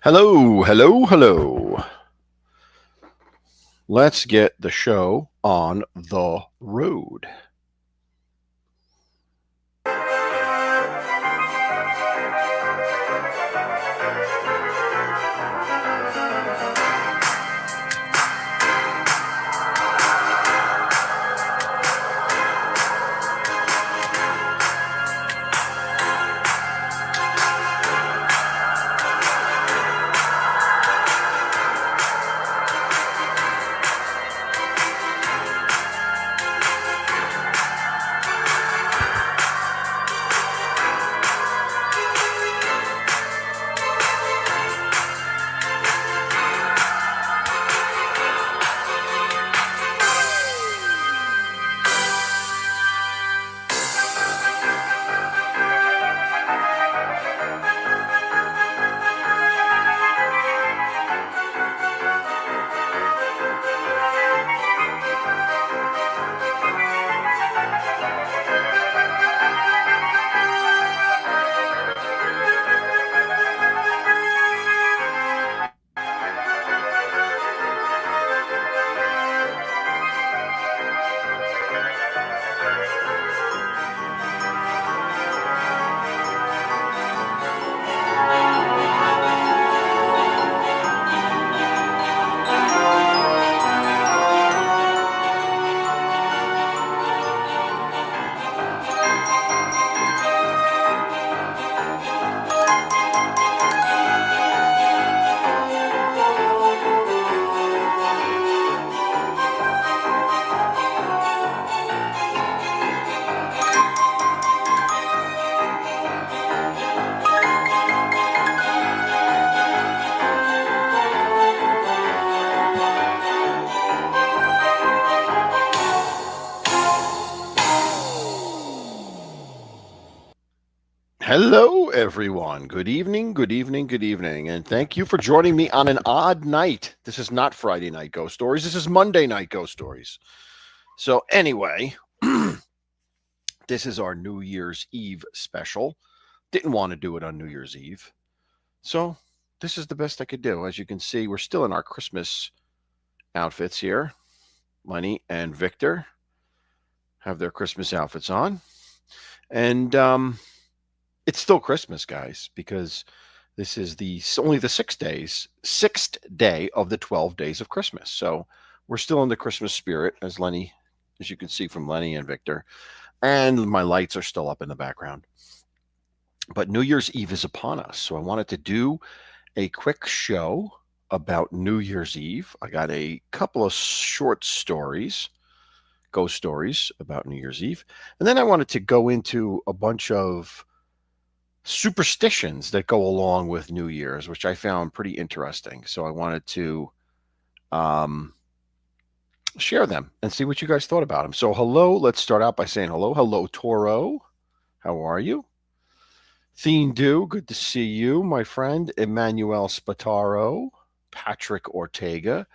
Hello, hello, hello. Let's get the show on the road. Hello, everyone. Good evening, good evening, good evening. And thank you for joining me on an odd night. This is not Friday night ghost stories. This is Monday night ghost stories. So, anyway, this is our New Year's Eve special. Didn't want to do it on New Year's Eve. So, this is the best I could do. As you can see, we're still in our Christmas outfits here. Lenny and Victor have their Christmas outfits on. And it's still Christmas, guys, because this is only the 6th day of the 12 days of Christmas. So we're still in the Christmas spirit, as you can see from Lenny and Victor. And my lights are still up in the background. But New Year's Eve is upon us. So I wanted to do a quick show about New Year's Eve. I got a couple of short stories, ghost stories about New Year's Eve. And then I wanted to go into a bunch of superstitions that go along with New Year's, which I found pretty interesting. So I wanted to share them and see what you guys thought about them. So hello, let's start out by saying hello. Hello, Toro. How are you? Thindu, good to see you, my friend. Emmanuel Spataro, Patrick Ortega,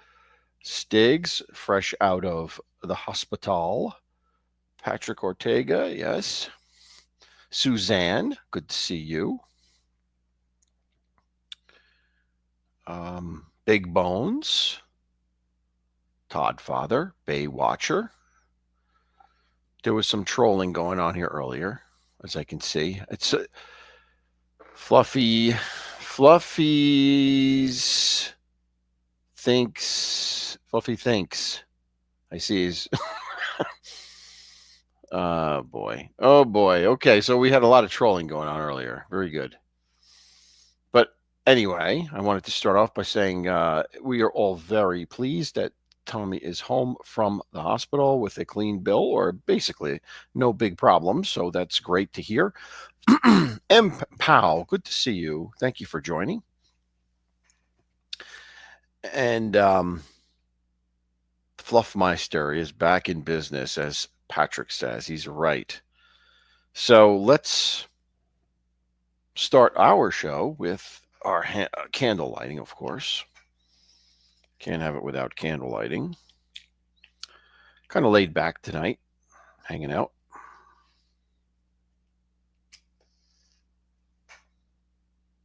Stiggs, fresh out of the hospital. Patrick Ortega, yes. Suzanne, good to see you. Big Bones, Todd Father, Bay Watcher. There was some trolling going on here earlier, as I can see. It's Fluffy's Fluffy thinks. I see he's oh boy. Okay, so we had a lot of trolling going on earlier. Very good. But anyway, I wanted to start off by saying we are all very pleased that Tommy is home from the hospital with a clean bill, or basically no big problems. So that's great to hear. M. Powell, good to see you. Thank you for joining. And Fluffmeister is back in business, as Patrick says. He's right. So let's start our show with our candle lighting, of course. Can't have it without candle lighting. Kind of laid back tonight, hanging out.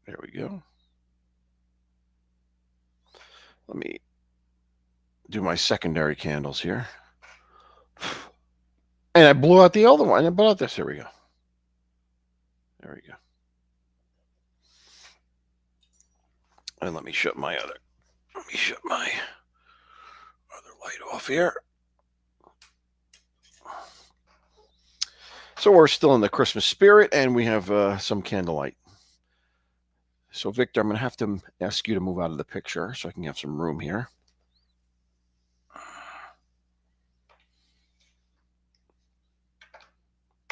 There we go. Let me do my secondary candles here. And I blew out the other one. I blew out this. Here we go. There we go. And let me shut my other light off here. So we're still in the Christmas spirit, and we have some candlelight. So, Victor, I'm going to have to ask you to move out of the picture so I can have some room here.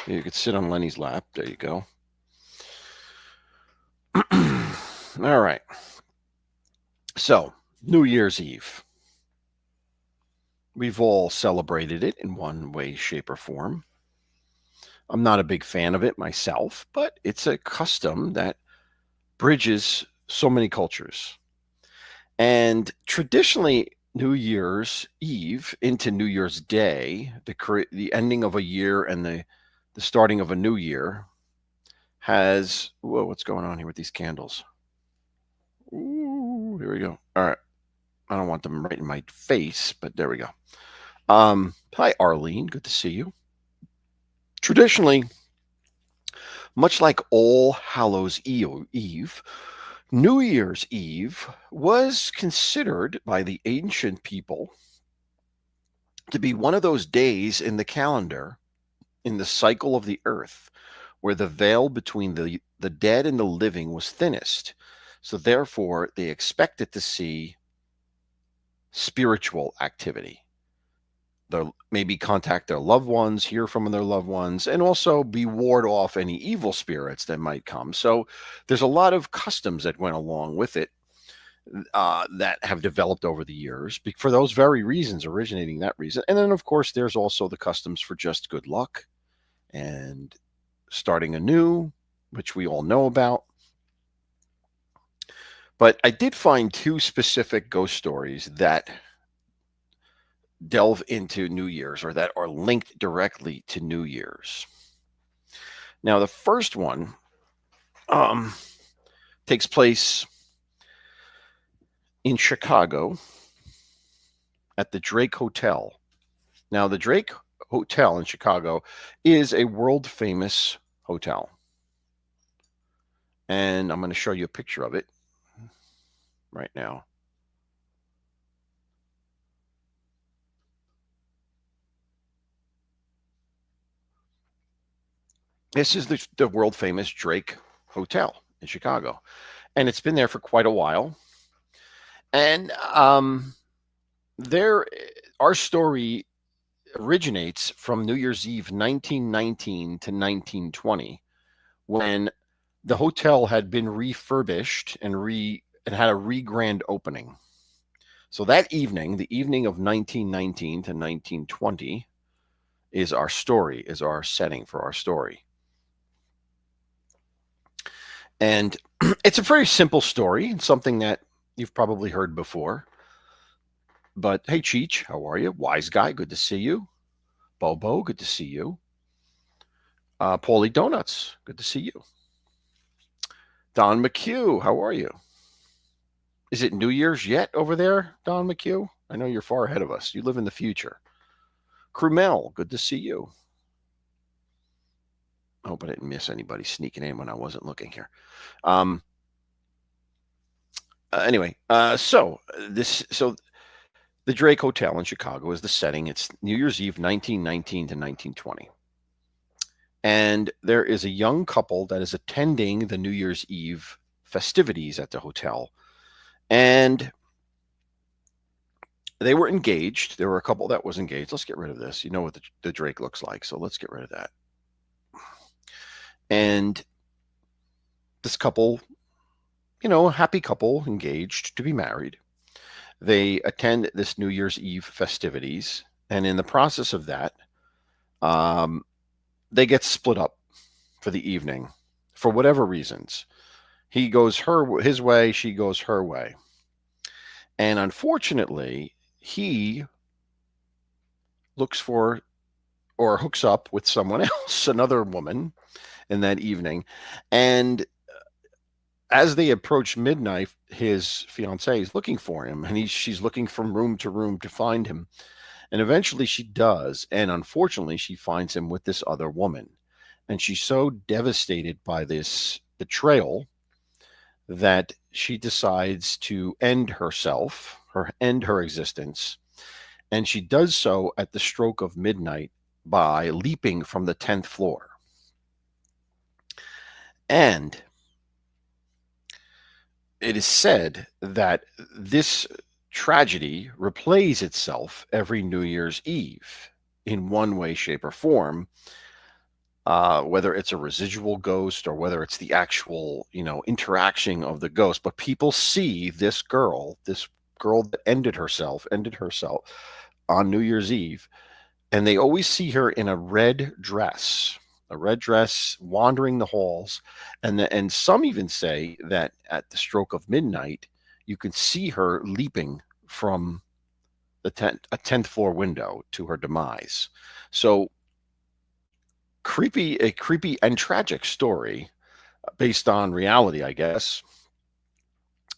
You could sit on Lenny's lap. There you go. All right. So, New Year's Eve. We've all celebrated it in one way, shape, or form. I'm not a big fan of it myself, but it's a custom that bridges so many cultures. And traditionally, New Year's Eve into New Year's Day, the ending of a year and the starting of a new year, has... Whoa, what's going on here with these candles? Ooh, here we go. All right. I don't want them right in my face, but there we go. Hi, Arlene. Good to see you. Traditionally, much like All Hallows Eve, New Year's Eve was considered by the ancient people to be one of those days in the calendar, in the cycle of the earth, where the veil between the dead and the living was thinnest. So therefore, they expected to see spiritual activity. They'll maybe contact their loved ones, hear from their loved ones, and also be ward off any evil spirits that might come. So there's a lot of customs that went along with it that have developed over the years for those very reasons, originating that reason. And then, of course, there's also the customs for just good luck and starting anew, which we all know about. But I did find two specific ghost stories that delve into New Year's, or that are linked directly to New Year's. Now, the first one takes place in Chicago at the Drake Hotel. Now, the Drake Hotel in Chicago is a world famous hotel. And I'm going to show you a picture of it right now. This is the world famous Drake Hotel in Chicago. And it's been there for quite a while. And our story originates from New Year's Eve 1919 to 1920, when the hotel had been refurbished and had a re-grand opening. So that evening, the evening of 1919 to 1920, is our story, is our setting for our story. And it's a pretty simple story, something that you've probably heard before. But hey, Cheech, how are you? Wise Guy, good to see you. Bobo, good to see you. Paulie Donuts, good to see you. Don McHugh, how are you? Is it New Year's yet over there, Don McHugh? I know you're far ahead of us. You live in the future. Krumel, good to see you. I hope I didn't miss anybody sneaking in when I wasn't looking here. Anyway, so the Drake Hotel in Chicago is the setting. It's New Year's Eve, 1919 to 1920. And there is a young couple that is attending the New Year's Eve festivities at the hotel. And they were engaged. There were a couple that was engaged. Let's get rid of this. You know what the Drake looks like, so let's get rid of that. And this couple, happy couple, engaged to be married. They attend this New Year's Eve festivities, and in the process of that, they get split up for the evening for whatever reasons. He goes his way, she goes her way. And unfortunately, he looks for or hooks up with someone else, another woman, in that evening. And As they approach midnight, his fiancée is looking for him, and she's looking from room to room to find him. And eventually she does. And unfortunately, she finds him with this other woman. And she's so devastated by this betrayal that she decides to end herself, end her existence. And she does so at the stroke of midnight by leaping from the 10th floor. And it is said that this tragedy replays itself every New Year's Eve in one way, shape, or form, whether it's a residual ghost or whether it's the actual, interaction of the ghost. But people see this girl that ended herself on New Year's Eve, and they always see her in a red dress wandering the halls. And some even say that at the stroke of midnight, you can see her leaping from a 10th floor window to her demise. So a creepy and tragic story based on reality, I guess.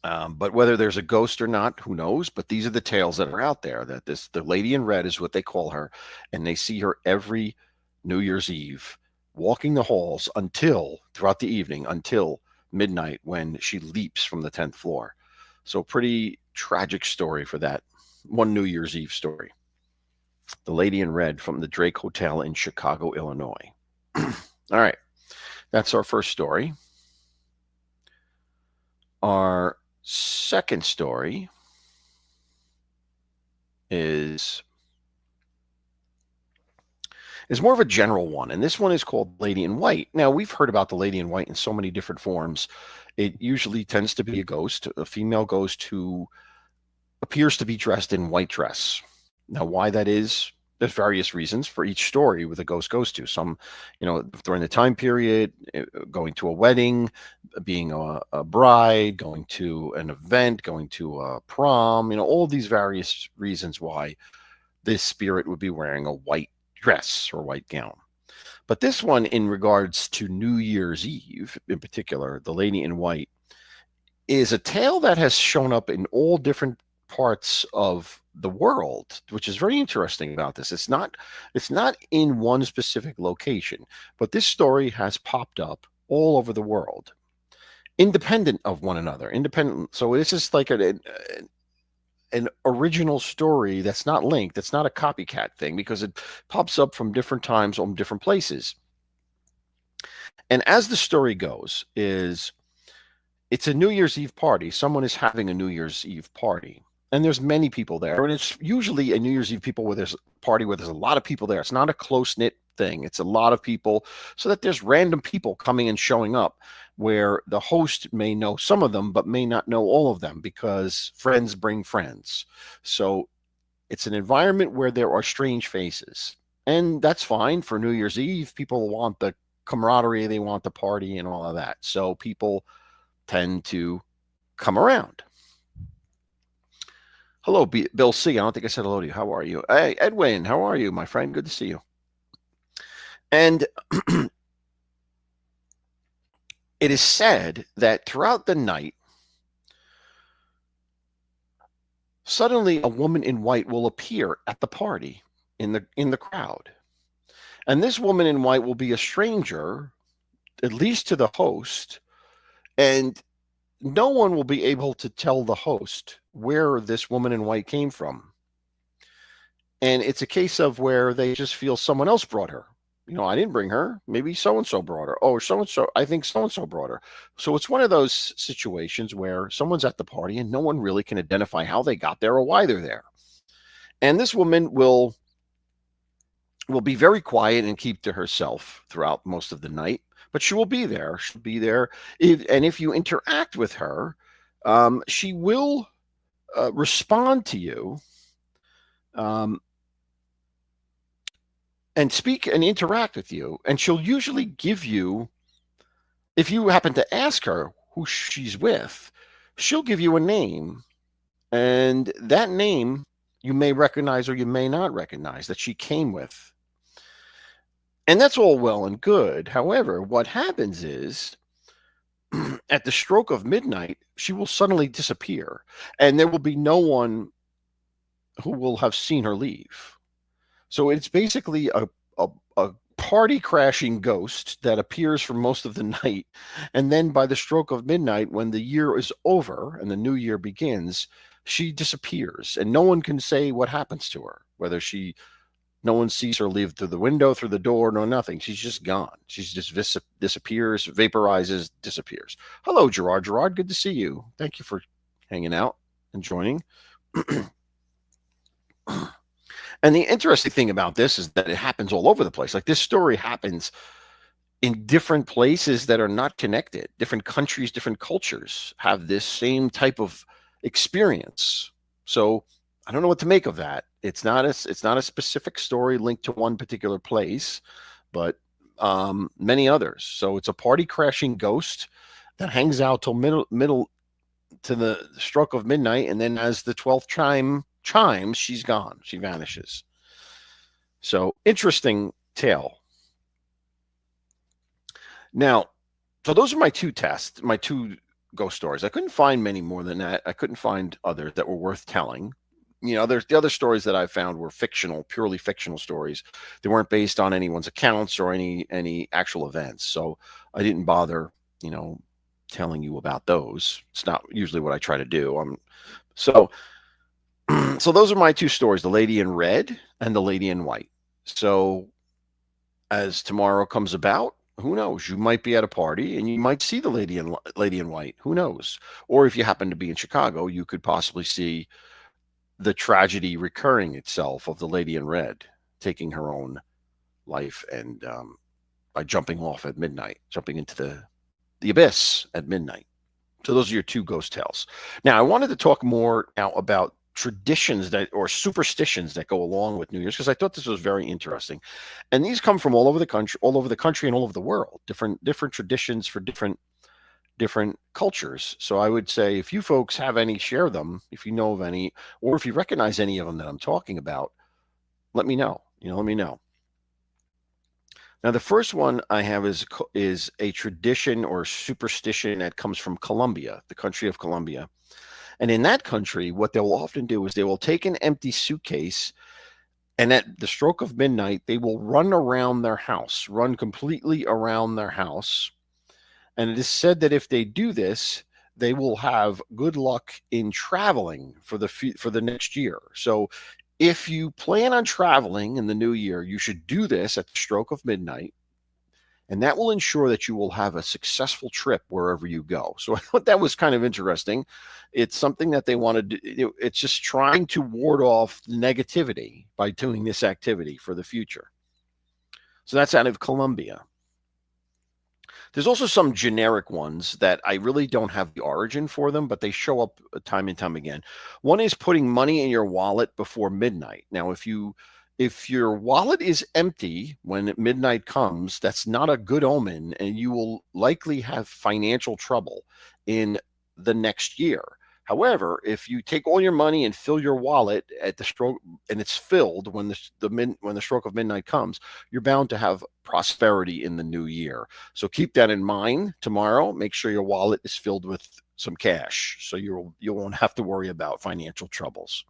But whether there's a ghost or not, who knows? But these are the tales that are out there, that the lady in red is what they call her, and they see her every New Year's Eve walking the halls throughout the evening until midnight, when she leaps from the 10th floor. So pretty tragic story for that one New Year's Eve story. The Lady in Red from the Drake Hotel in Chicago, Illinois. All right. That's our first story. Our second story is more of a general one, and this one is called Lady in White. Now, we've heard about the Lady in White in so many different forms. It usually tends to be a female ghost who appears to be dressed in white dress. Now, why that is, there's various reasons for each story where the ghost goes to. Some, during the time period, going to a wedding, being a bride, going to an event, going to a prom, all these various reasons why this spirit would be wearing a white dress or white gown. But this one, in regards to New Year's Eve in particular, the Lady in White, is a tale that has shown up in all different parts of the world, which is very interesting about this. It's not in one specific location, but this story has popped up all over the world, independent of one another. So this is like an original story that's not linked. It's not a copycat thing, because it pops up from different times on different places. And as the story goes, it's a New Year's Eve party. Someone is having a New Year's Eve party, and there's many people there. And it's usually a New Year's Eve where there's a lot of people there. It's not a close-knit thing. It's a lot of people, so that there's random people coming and showing up, where the host may know some of them but may not know all of them, because friends bring friends. So it's an environment where there are strange faces, and that's fine for New Year's Eve. People want the camaraderie, they want the party and all of that, so people tend to come around. Hello, Bill C. I don't think I said hello to you. How are you? Hey, Edwin, how are you, my friend? Good to see you. And it is said that throughout the night, suddenly a woman in white will appear at the party in the crowd. And this woman in white will be a stranger, at least to the host, and no one will be able to tell the host where this woman in white came from. And it's a case of where they just feel someone else brought her. I didn't bring her. Maybe so-and-so brought her. Oh, so-and-so, I think so-and-so brought her. So it's one of those situations where someone's at the party and no one really can identify how they got there or why they're there. And this woman will be very quiet and keep to herself throughout most of the night, but she will be there. She'll be there. If you interact with her, she will respond to you, and speak and interact with you. And she'll usually give you, if you happen to ask her who she's with, she'll give you a name. And that name you may recognize or you may not recognize, that she came with. And that's all well and good. However, what happens is, at the stroke of midnight, she will suddenly disappear, and there will be no one who will have seen her leave. So it's basically a party crashing ghost that appears for most of the night. And then by the stroke of midnight, when the year is over and the new year begins, she disappears and no one can say what happens to her, whether no one sees her leave through the window, through the door, no nothing. She's just gone. She's just disappears, vaporizes, disappears. Hello, Gerard. Gerard, good to see you. Thank you for hanging out and joining. And the interesting thing about this is that it happens all over the place. Like this story happens in different places that are not connected. Different countries, different cultures have this same type of experience. So I don't know what to make of that. It's not a specific story linked to one particular place, but many others. So it's a party crashing ghost that hangs out till middle to the stroke of midnight, and then as the 12th chimes, she's gone. She vanishes. So interesting tale. Now, so those are my two ghost stories. I couldn't find many more than that. I couldn't find others that were worth telling. There's the other stories that I found were fictional, purely fictional stories. They weren't based on anyone's accounts or any actual events. So I didn't bother, telling you about those. It's not usually what I try to do. So those are my two stories, the lady in red and the lady in white. So as tomorrow comes about, who knows? You might be at a party and you might see the lady in white. Who knows? Or if you happen to be in Chicago, you could possibly see the tragedy recurring itself of the lady in red taking her own life and by jumping off at midnight, jumping into the abyss at midnight. So those are your two ghost tales. Now, I wanted to talk more now about traditions or superstitions that go along with New Year's, because I thought this was very interesting. And these come from all over the country and all over the world, different traditions for different cultures. So I would say if you folks have any, share them. If you know of any, or if you recognize any of them that I'm talking about, let me know. Let me know. Now, the first one I have is a tradition or superstition that comes from Colombia, the country of Colombia. And in that country, what they will often do is they will take an empty suitcase, and at the stroke of midnight, they will run completely around their house. And it is said that if they do this, they will have good luck in traveling for the next year. So if you plan on traveling in the new year, you should do this at the stroke of midnight, and that will ensure that you will have a successful trip wherever you go. So I thought that was kind of interesting. It's something that they wanted to do. It's just trying to ward off negativity by doing this activity for the future. So that's out of Colombia. There's also some generic ones that I really don't have the origin for them, but they show up time and time again. One is putting money in your wallet before midnight. Now, if your wallet is empty when midnight comes, that's not a good omen, and you will likely have financial trouble in the next year. However, if you take all your money and fill your wallet at the stroke, and it's filled when the stroke of midnight comes, you're bound to have prosperity in the new year. So keep that in mind tomorrow. Make sure your wallet is filled with some cash, so you won't have to worry about financial troubles.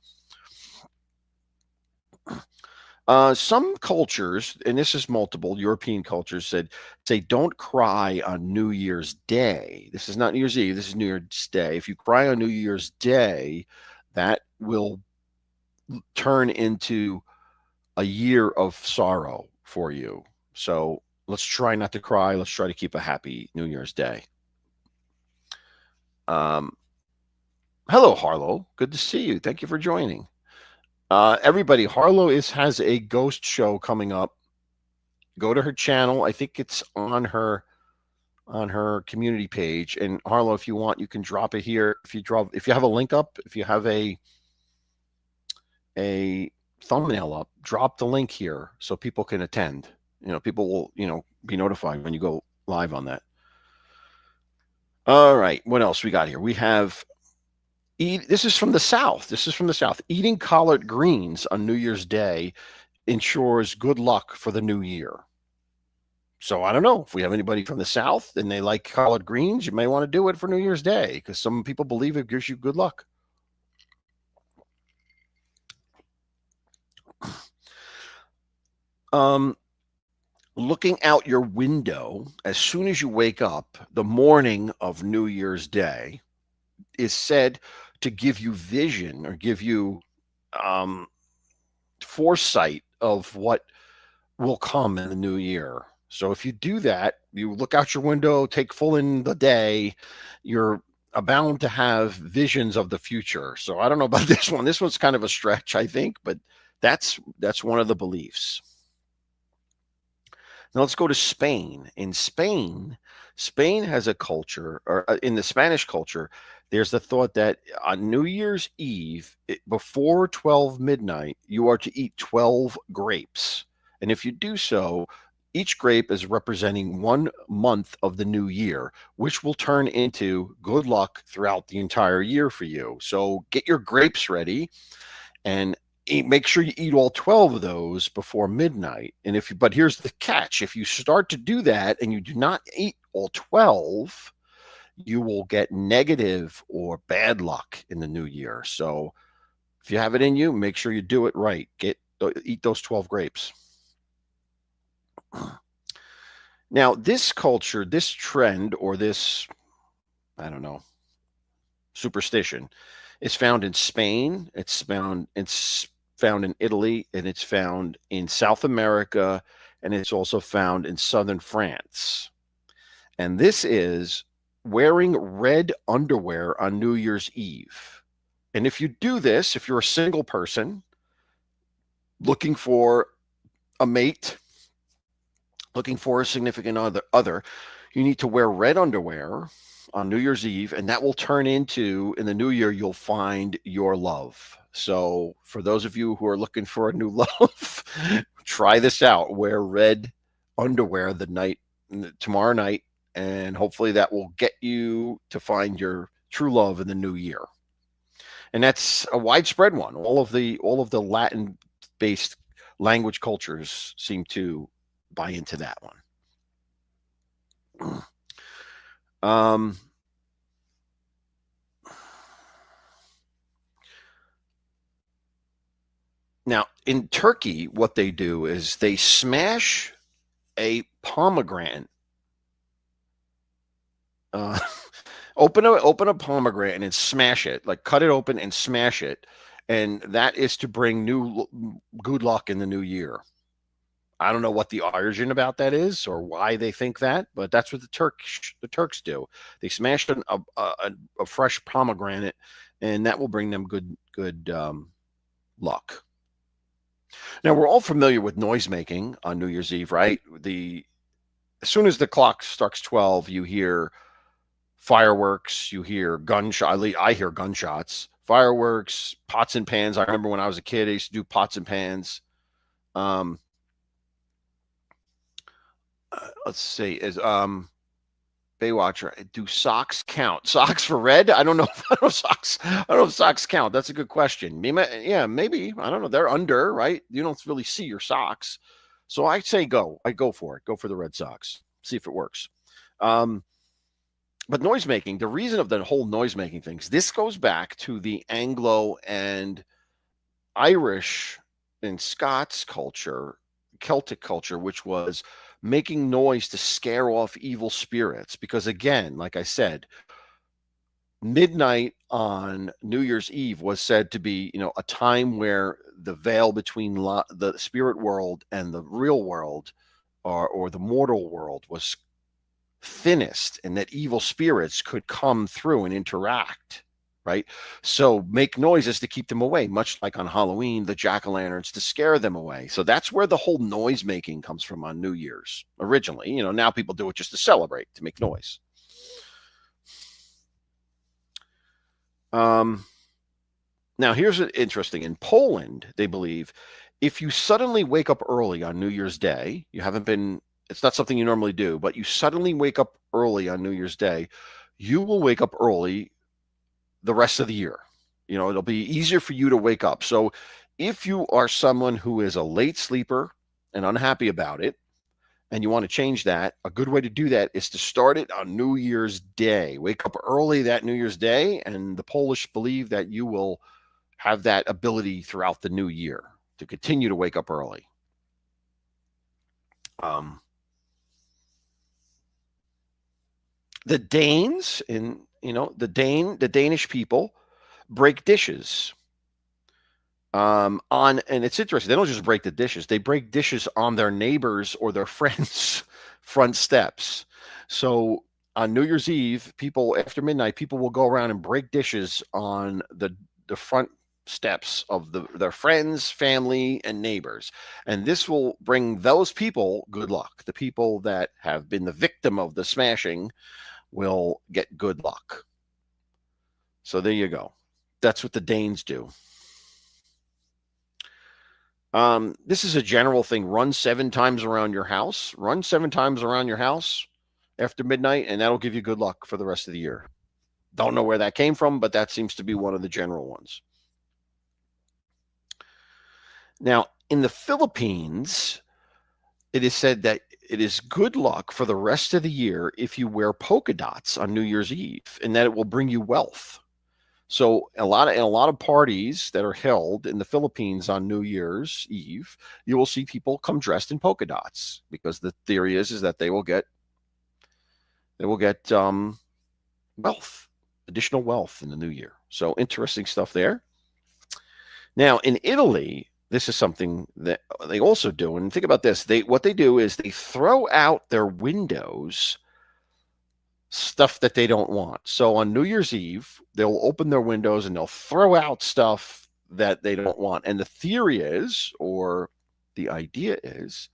Some cultures, and this is multiple European cultures, say don't cry on New Year's Day. This is not New Year's Eve. This is New Year's Day. If you cry on New Year's Day, that will turn into a year of sorrow for you. So let's try not to cry. Let's try to keep a happy New Year's Day. Hello, Harlow. Good to see you. Thank you for joining. Everybody, Harlow has a ghost show coming up. Go to her channel. I think it's on her community page. And Harlow, if you want, you can drop it here. If you have a link up, if you have a thumbnail up, drop the link here so people can attend. People will, be notified when you go live on that. All right, what else we got here? We have this is from the South. Eating collard greens on New Year's Day ensures good luck for the new year. So I don't know if we have anybody from the South and they like collard greens, you may want to do it for New Year's Day because some people believe it gives you good luck. Looking out your window as soon as you wake up the morning of New Year's Day is said to give you vision or give you um, foresight of what will come in the new year. So if you do that, you look out your window, take full in the day, you're bound to have visions of the future. So I don't know about this one. This one's kind of a stretch, I think, but that's one of the beliefs. Now let's go to Spain. In Spain, Spain has a culture, or in the Spanish culture, there's the thought that on New Year's Eve, before 12 midnight, you are to eat 12 grapes. And if you do so, each grape is representing 1 month of the new year, which will turn into good luck throughout the entire year for you. So get your grapes ready and make sure you eat all 12 of those before midnight. And but here's the catch: if you start to do that and you do not eat all 12, you will get negative or bad luck in the new year. So if you have it in you, make sure you do it right. Eat those 12 grapes. Now, this culture, this trend, or this, I don't know, superstition is found in Spain. It's found in Italy, and it's found in South America, and it's also found in southern France. And this is wearing red underwear on New Year's Eve. And if you do this, if you're a single person looking for a mate, looking for a significant other, you need to wear red underwear on New Year's Eve, and that will turn into, in the new year, you'll find your love. So for those of you who are looking for a new love, try this out. Wear red underwear tomorrow night, and hopefully that will get you to find your true love in the new year. And that's a widespread one. All of the Latin-based language cultures seem to buy into that one. Now, in Turkey, what they do is they smash a pomegranate. Open a pomegranate and smash it, like cut it open and smash it, and that is to bring good luck in the new year. I don't know what the origin about that is or why they think that, but that's what the Turks do. They smash a fresh pomegranate, and that will bring them good luck. Now, we're all familiar with noise making on New Year's Eve, right? As soon as the clock strikes 12, you hear fireworks, you hear gunshots. I hear gunshots, fireworks, pots and pans. I remember when I was a kid, I used to do pots and pans. Let's see, is Baywatcher, do socks count? Socks for red? I don't know. I don't know if socks count. That's a good question. Yeah, maybe. I don't know. They're under, right? You don't really see your socks. So I say go. I go for it. Go for the red socks. See if it works. But noise making, the reason of the whole noise making things, this goes back to the Anglo and Irish and Scots culture, Celtic culture, which was making noise to scare off evil spirits. Because again, like I said, midnight on New Year's Eve was said to be, a time where the veil between the spirit world and the real world, or the mortal world, was thinnest, and that evil spirits could come through and interact. Right. So make noises to keep them away, much like on Halloween, the jack-o'-lanterns to scare them away. So that's where the whole noise making comes from on New Year's originally. Now people do it just to celebrate, to make noise. Now here's interesting. In Poland, they believe if you suddenly wake up early on New Year's Day, it's not something you normally do, but you suddenly wake up early on New Year's Day, you will wake up early the rest of the year. It'll be easier for you to wake up. So if you are someone who is a late sleeper and unhappy about it, and you want to change that, a good way to do that is to start it on New Year's Day. Wake up early that New Year's Day, and the Polish believe that you will have that ability throughout the new year to continue to wake up early. The Danes, the Danish people break dishes. And it's interesting. They don't just break the dishes; they break dishes on their neighbors or their friends' front steps. So on New Year's Eve, people after midnight, people will go around and break dishes on the front steps of their friends, family, and neighbors. And this will bring those people good luck. The people that have been the victim of the smashing will get good luck. So there you go. That's what the Danes do. This is a general thing. Run 7 times around your house. Run 7 times around your house after midnight, and that'll give you good luck for the rest of the year. Don't know where that came from, but that seems to be one of the general ones. Now, in the Philippines, it is said that it is good luck for the rest of the year if you wear polka dots on New Year's Eve, and that it will bring you wealth. So in a lot of parties that are held in the Philippines on New Year's Eve, you will see people come dressed in polka dots, because the theory is that they will get wealth, additional wealth in the new year. So interesting stuff there. Now in Italy, this is something that they also do, and think about this. What they do is they throw out their windows stuff that they don't want. So on New Year's Eve, they'll open their windows and they'll throw out stuff that they don't want. And the theory is, or the idea is,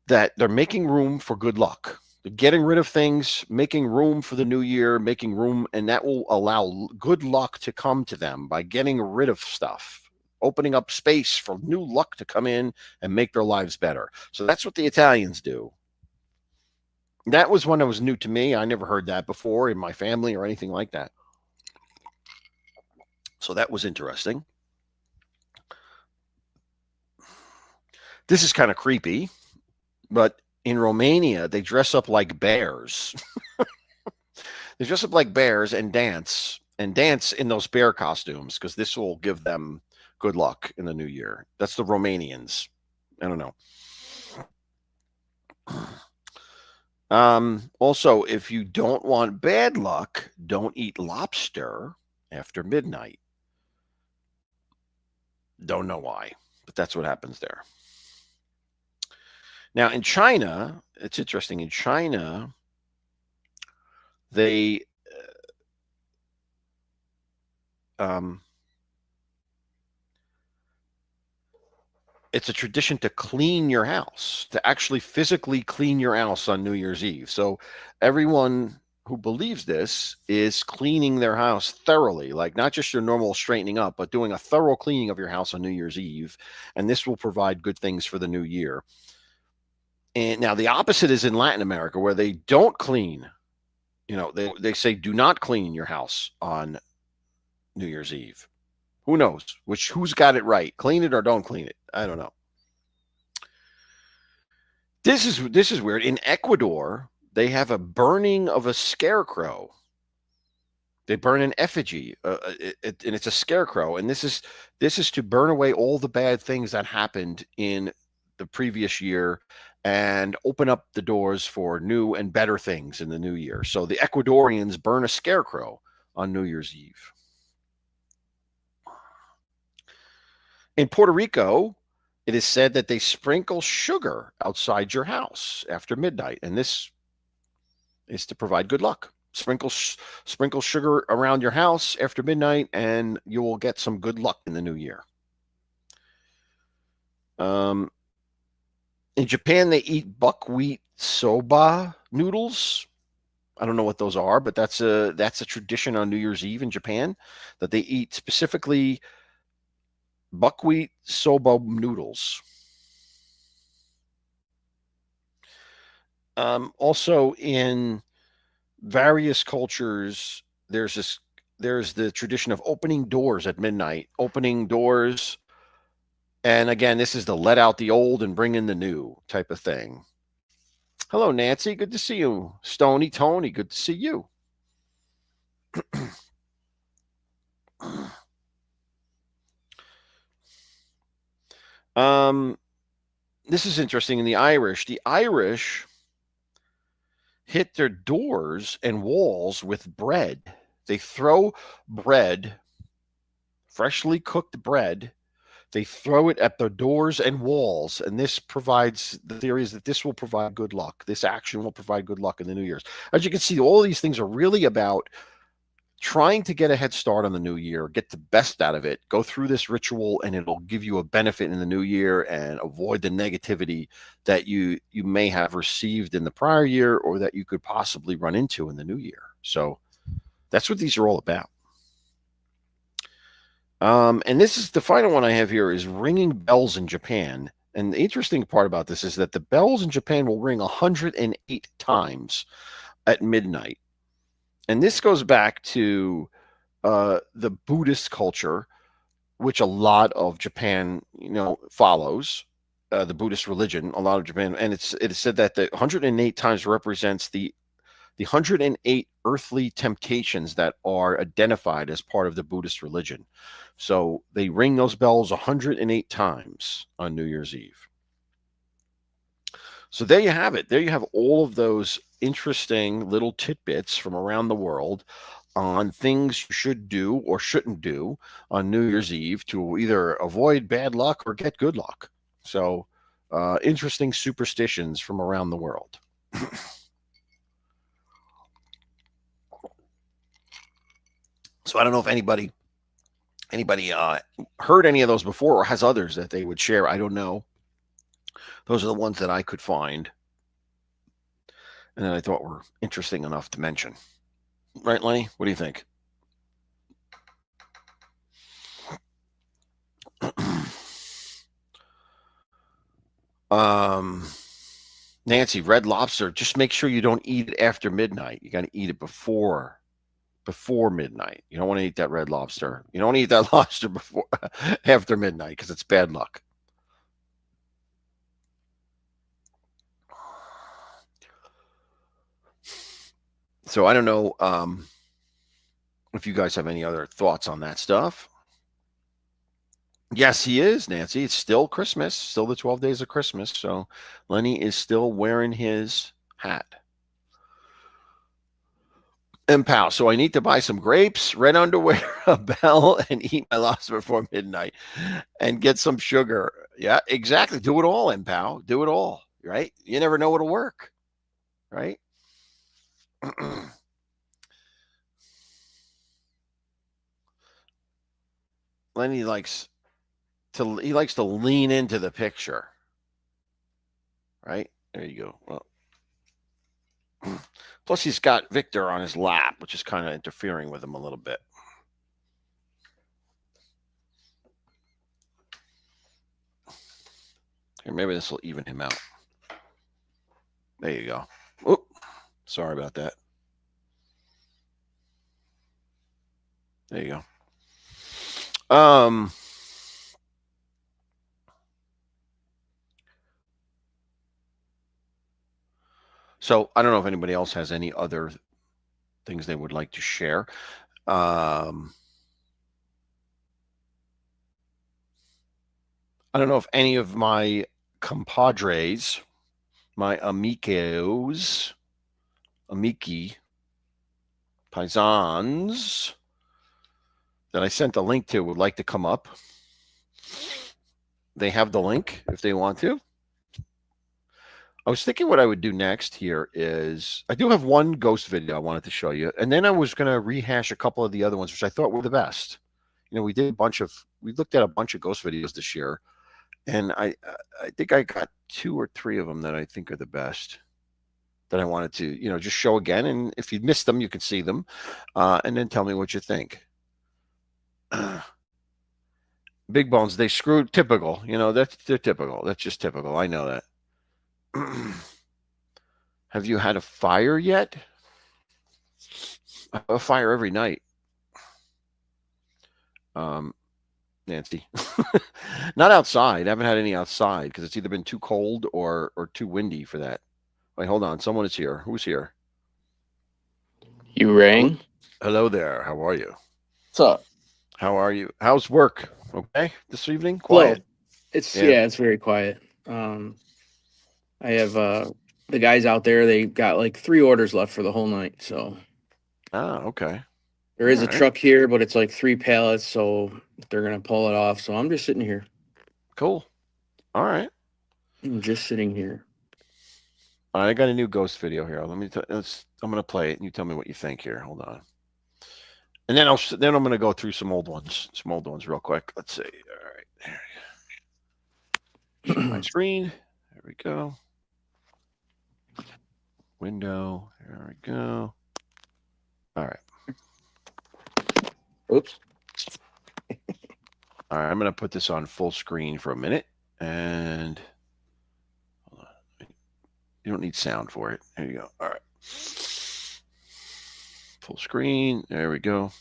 that they're making room for good luck. They're getting rid of things, making room for the new year, making room, and that will allow good luck to come to them by getting rid of stuff, opening up space for new luck to come in and make their lives better. So that's what the Italians do. That was one that was new to me. I never heard that before in my family or anything like that. So that was interesting. This is kind of creepy, but in Romania, they dress up like bears. They dress up like bears and dance in those bear costumes, because this will give them good luck in the new year. That's the Romanians. I don't know. Also, if you don't want bad luck, don't eat lobster after midnight. Don't know why, but that's what happens there. Now, in China, it's interesting. In China, they it's a tradition to clean your house, to actually physically clean your house on New Year's Eve. So everyone who believes this is cleaning their house thoroughly, like not just your normal straightening up, but doing a thorough cleaning of your house on New Year's Eve. And this will provide good things for the new year. And now the opposite is in Latin America, where they don't clean. They say do not clean your house on New Year's Eve. Who knows who's got it right? Clean it or don't clean it. I don't know. This is weird. In Ecuador, they have a burning of a scarecrow. They burn an effigy, and it's a scarecrow. And this is to burn away all the bad things that happened in the previous year and open up the doors for new and better things in the new year. So the Ecuadorians burn a scarecrow on New Year's Eve. In Puerto Rico, it is said that they sprinkle sugar outside your house after midnight, and this is to provide good luck. Sprinkle sugar around your house after midnight, and you will get some good luck in the new year. In Japan, they eat buckwheat soba noodles. I don't know what those are, but that's a tradition on New Year's Eve in Japan, that they eat specifically buckwheat soba noodles. Also, in various cultures, there's the tradition of opening doors at midnight, opening doors And again, this is the let out the old and bring in the new type of thing. Hello, Nancy. Good to see you. Stony Tony, good to see you. This is interesting. In the Irish hit their doors and walls with bread. They throw bread, freshly cooked bread. They throw it at the doors and walls, and this provides, the theory is that this will provide good luck. This action will provide good luck in the New Year's. As you can see, all these things are really about trying to get a head start on the new year, get the best out of it, go through this ritual, and it'll give you a benefit in the new year and avoid the negativity that you may have received in the prior year or that you could possibly run into in the new year. So that's what these are all about. And this is the final one I have here is ringing bells in Japan. And the interesting part about this is that the bells in Japan will ring 108 times at midnight. And this goes back to the Buddhist culture, which a lot of Japan, follows, the Buddhist religion, a lot of Japan. And it is said that the 108 times represents the 108 earthly temptations that are identified as part of the Buddhist religion. So they ring those bells 108 times on New Year's Eve. So there you have it. There you have all of those interesting little tidbits from around the world on things you should do or shouldn't do on New Year's Eve to either avoid bad luck or get good luck. So interesting superstitions from around the world. So I don't know if anybody heard any of those before or has others that they would share. I don't know. Those are the ones that I could find and that I thought were interesting enough to mention. Right, Lenny? What do you think? Nancy, Red Lobster, just make sure you don't eat it after midnight. You got to eat it before midnight. You don't want to eat that Red Lobster. You don't eat that lobster before after midnight because it's bad luck. So I don't know if you guys have any other thoughts on that stuff. Yes, he is, Nancy. It's still Christmas, still the 12 days of Christmas. So Lenny is still wearing his hat. And pal, so I need to buy some grapes, red underwear, a bell, and eat my lobster before midnight and get some sugar. Yeah, exactly. Do it all, and pal. Do it all, right? You never know what'll work, right? Lenny likes to lean into the picture, right? There you go. Well, plus he's got Victor on his lap, which is kind of interfering with him a little bit. Here, maybe this will even him out. There you go. Oop, sorry about that. There you go. So I don't know if anybody else has any other things they would like to share. I don't know if any of my compadres, my amiki, paisans that I sent a link to would like to come up. They have the link if they want to. I was thinking what I would do next here is I do have one ghost video I wanted to show you, and then I was going to rehash a couple of the other ones, which I thought were the best. We looked at a bunch of ghost videos this year, and I think I got 2 or 3 of them that I think are the best that I wanted to, just show again. And if you missed them, you can see them, and then tell me what you think. Big Bones, they screwed. Typical, they're typical. That's just typical. I know that. Have you had a fire yet? I have a fire every night. Nancy. Not outside. I haven't had any outside because it's either been too cold or too windy for that. Wait, hold on. Someone is here. Who's here? You rang? Hello there. How are you? What's up? How are you? How's work? Okay, this evening? Slow. Quiet. It's Yeah. it's very quiet. I have the guys out there, they got like 3 orders left for the whole night. So Ah, okay. there All is a right. truck here, but it's like 3 pallets, so they're gonna pull it off. So I'm just sitting here. Cool. All right. I'm just sitting here. All right. I got a new ghost video here. I'm gonna play it, and you tell me what you think here. Hold on. And then I'm gonna go through some old ones, real quick. Let's see. All right. Share my screen. There we go. Window. There we go. All right. Oops. All right. I'm gonna put this on full screen for a minute, and hold on. You don't need sound for it. There you go. All right. Full screen. There we go.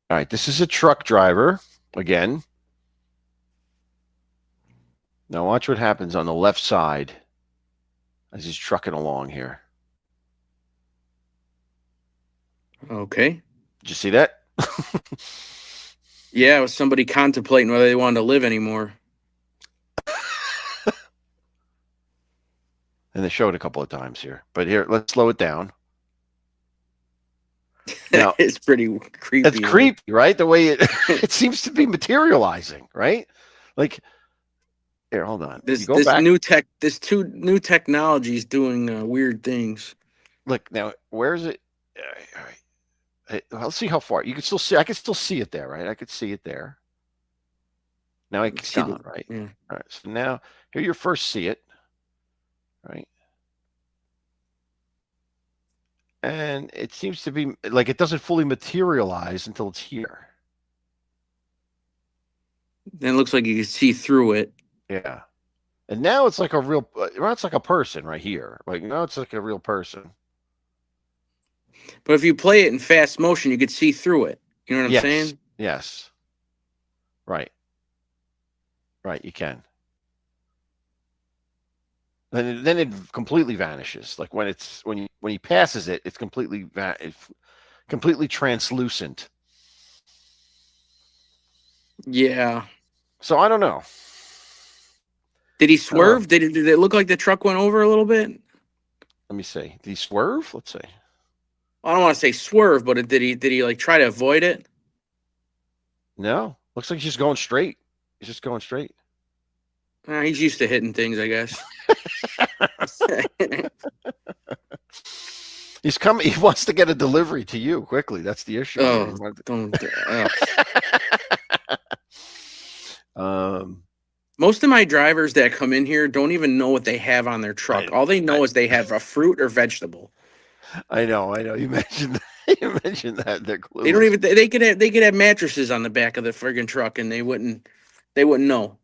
All right. This is a truck driver again. Now watch what happens on the left side as he's trucking along here. Okay. Did you see that? Yeah, it was somebody contemplating whether they wanted to live anymore. And they show it a couple of times here. But here, let's slow it down. Now, It's pretty creepy. it's creepy, right? The way it seems to be materializing, right? Like, here, hold on. You go back. New technologies doing weird things. Look, now, where is it? All right. Let's see how far. You can still see. I can still see it there, right? I could see it there. Now I can See see it, right? Yeah. All right. So now, here you first see it, right? And it seems to be like it doesn't fully materialize until it's here. Then it looks like you can see through it. Yeah. And now it's like a real, now it's like a person right here. Like now it's like a real person. But if you play it in fast motion, you could see through it. You know what I'm Yes. saying? Yes. Right. Right. You can. Then it completely vanishes. Like when he passes it, it's completely translucent. Yeah. So I don't know. Did he swerve? Did it look like the truck went over a little bit? Let me see. Did he swerve? Let's see. I don't want to say swerve, but did he like try to avoid it? No. Looks like he's just going straight. He's just going straight. He's used to hitting things, I guess. He's coming. He wants to get a delivery to you quickly. That's the issue. Oh, don't. Most of my drivers that come in here don't even know what they have on their truck. All they know is they have a fruit or vegetable. I know. You mentioned that. You mentioned that. They're clueless. They don't even. They could have mattresses on the back of the friggin' truck, and they wouldn't know.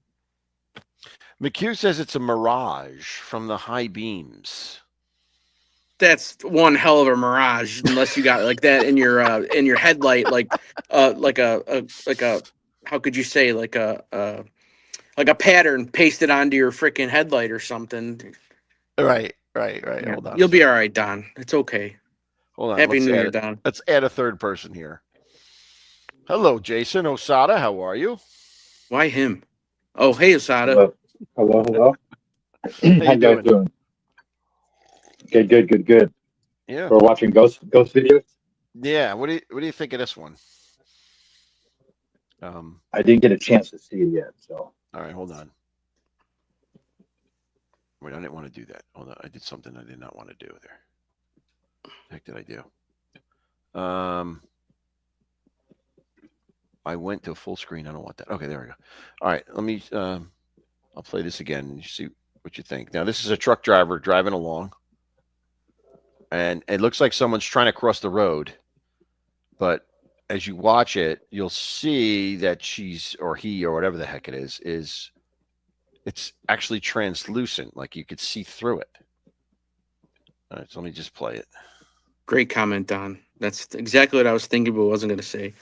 McHugh says it's a mirage from the high beams. That's one hell of a mirage, unless you got like that in your headlight, like a how could you say like a pattern pasted onto your freaking headlight or something. Right. Yeah. Hold on. You'll be all right, Don. It's okay. Hold on. Happy New Year, Don. Let's add a third person here. Hello, Jason Osada. How are you? Why him? Oh, hey, Osada. Hello. How you guys doing? Good. Yeah. We're watching ghost videos. Yeah. What do you think of this one? I didn't get a chance to see it yet, so. All right, hold on. Wait, I didn't want to do that. Hold on. I did something I did not want to do there. What the heck did I do? I went to full screen. I don't want that. Okay, there we go. All right, let me. I'll play this again and you see what you think. Now, this is a truck driver driving along, and it looks like someone's trying to cross the road, but as you watch it, you'll see that she's or he or whatever the heck it is it's actually translucent, like you could see through it. All right, so let me just play it. Great comment, Don. That's exactly what I was thinking, but wasn't going to say.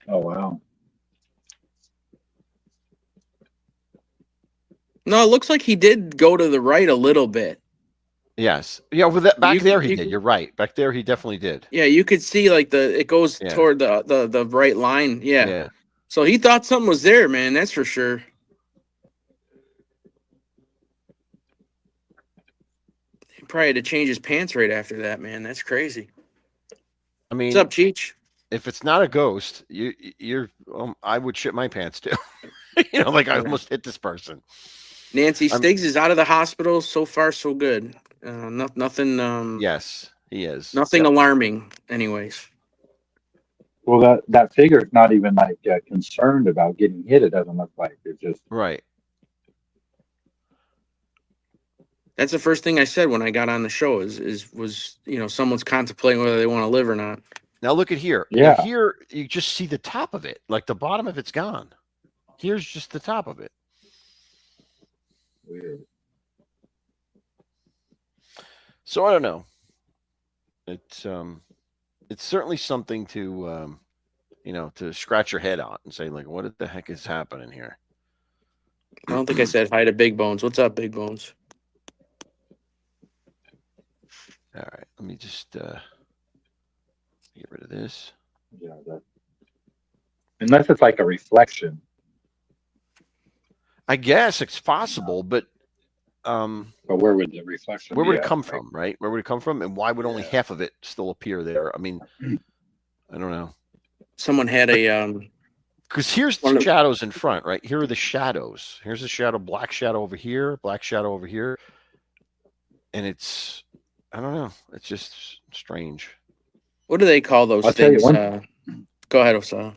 Oh wow. No, it looks like he did go to the right a little bit. Yes. Yeah, with that back You there could, he you did. could, You're right. Back there he definitely did. yeah, you could see like it goes Yeah. toward the right line. Yeah. Yeah. So he thought something was there, man. That's for sure. He probably had to change his pants right after that, man. That's crazy. I What's mean, up, Cheech? if it's not a ghost, you're I would shit my pants too. Like I almost hit this person. Nancy I'm Stiggs is out of the hospital. So far, so good. Nothing. Yes, he is. Nothing alarming. Anyways, Well, that figure's not even like concerned about getting hit. It doesn't look like it's just. Right. that's the first thing I said when I got on the show. Was someone's contemplating whether they want to live or not. Now look at here. Yeah. And here you just see the top of it. Like the bottom of it's gone. Here's just the top of it. Weird. So I don't know. It's certainly something to to scratch your head on and say, like, what the heck is happening here? I don't think I said hi to Big Bones. What's up, Big Bones? All right, let me just get rid of this. Yeah. Unless it's like a reflection. I guess it's possible, but But where would the reflection where would be it at? come from, right? Where would it come from, and why would only Yeah. half of it still appear there? I mean, I don't know. Someone had a Because here's the shadows in front, right? Here are the shadows. Here's a shadow, black shadow over here, black shadow over here. And it's, I don't know. It's just strange. what do they call those I'll tell you things? Go ahead, Osama.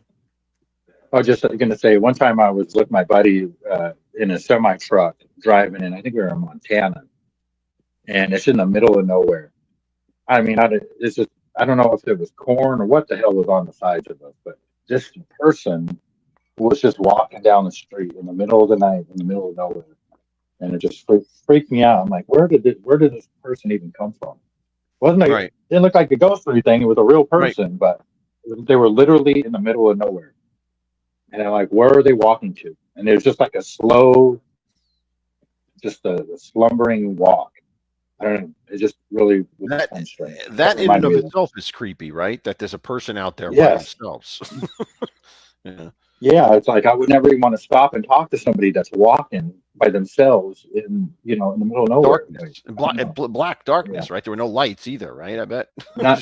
I was just going to say, one time I was with my buddy in a semi truck driving, and I think we were in Montana, and it's in the middle of nowhere. I mean, it's just, I don't know if it was corn or what the hell was on the sides of us, but this person was just walking down the street in the middle of the night, in the middle of nowhere, and it just freaked me out. I'm like, where did this person even come from? Wasn't like, Right. It didn't look like a ghost or anything. It was a real Right. person, but they were literally in the middle of nowhere. And I'm like, where are they walking to? And there's just like a slow, just a slumbering walk. I don't know. It just really was kind of strange. That in and reminded of me of itself is creepy, right? That there's a person out there by Yes. themselves. Yeah. Yeah, it's like I would never even want to stop and talk to somebody that's walking by themselves in the middle of nowhere. Darkness. Like, Black darkness, right? There were no lights either, right? I bet.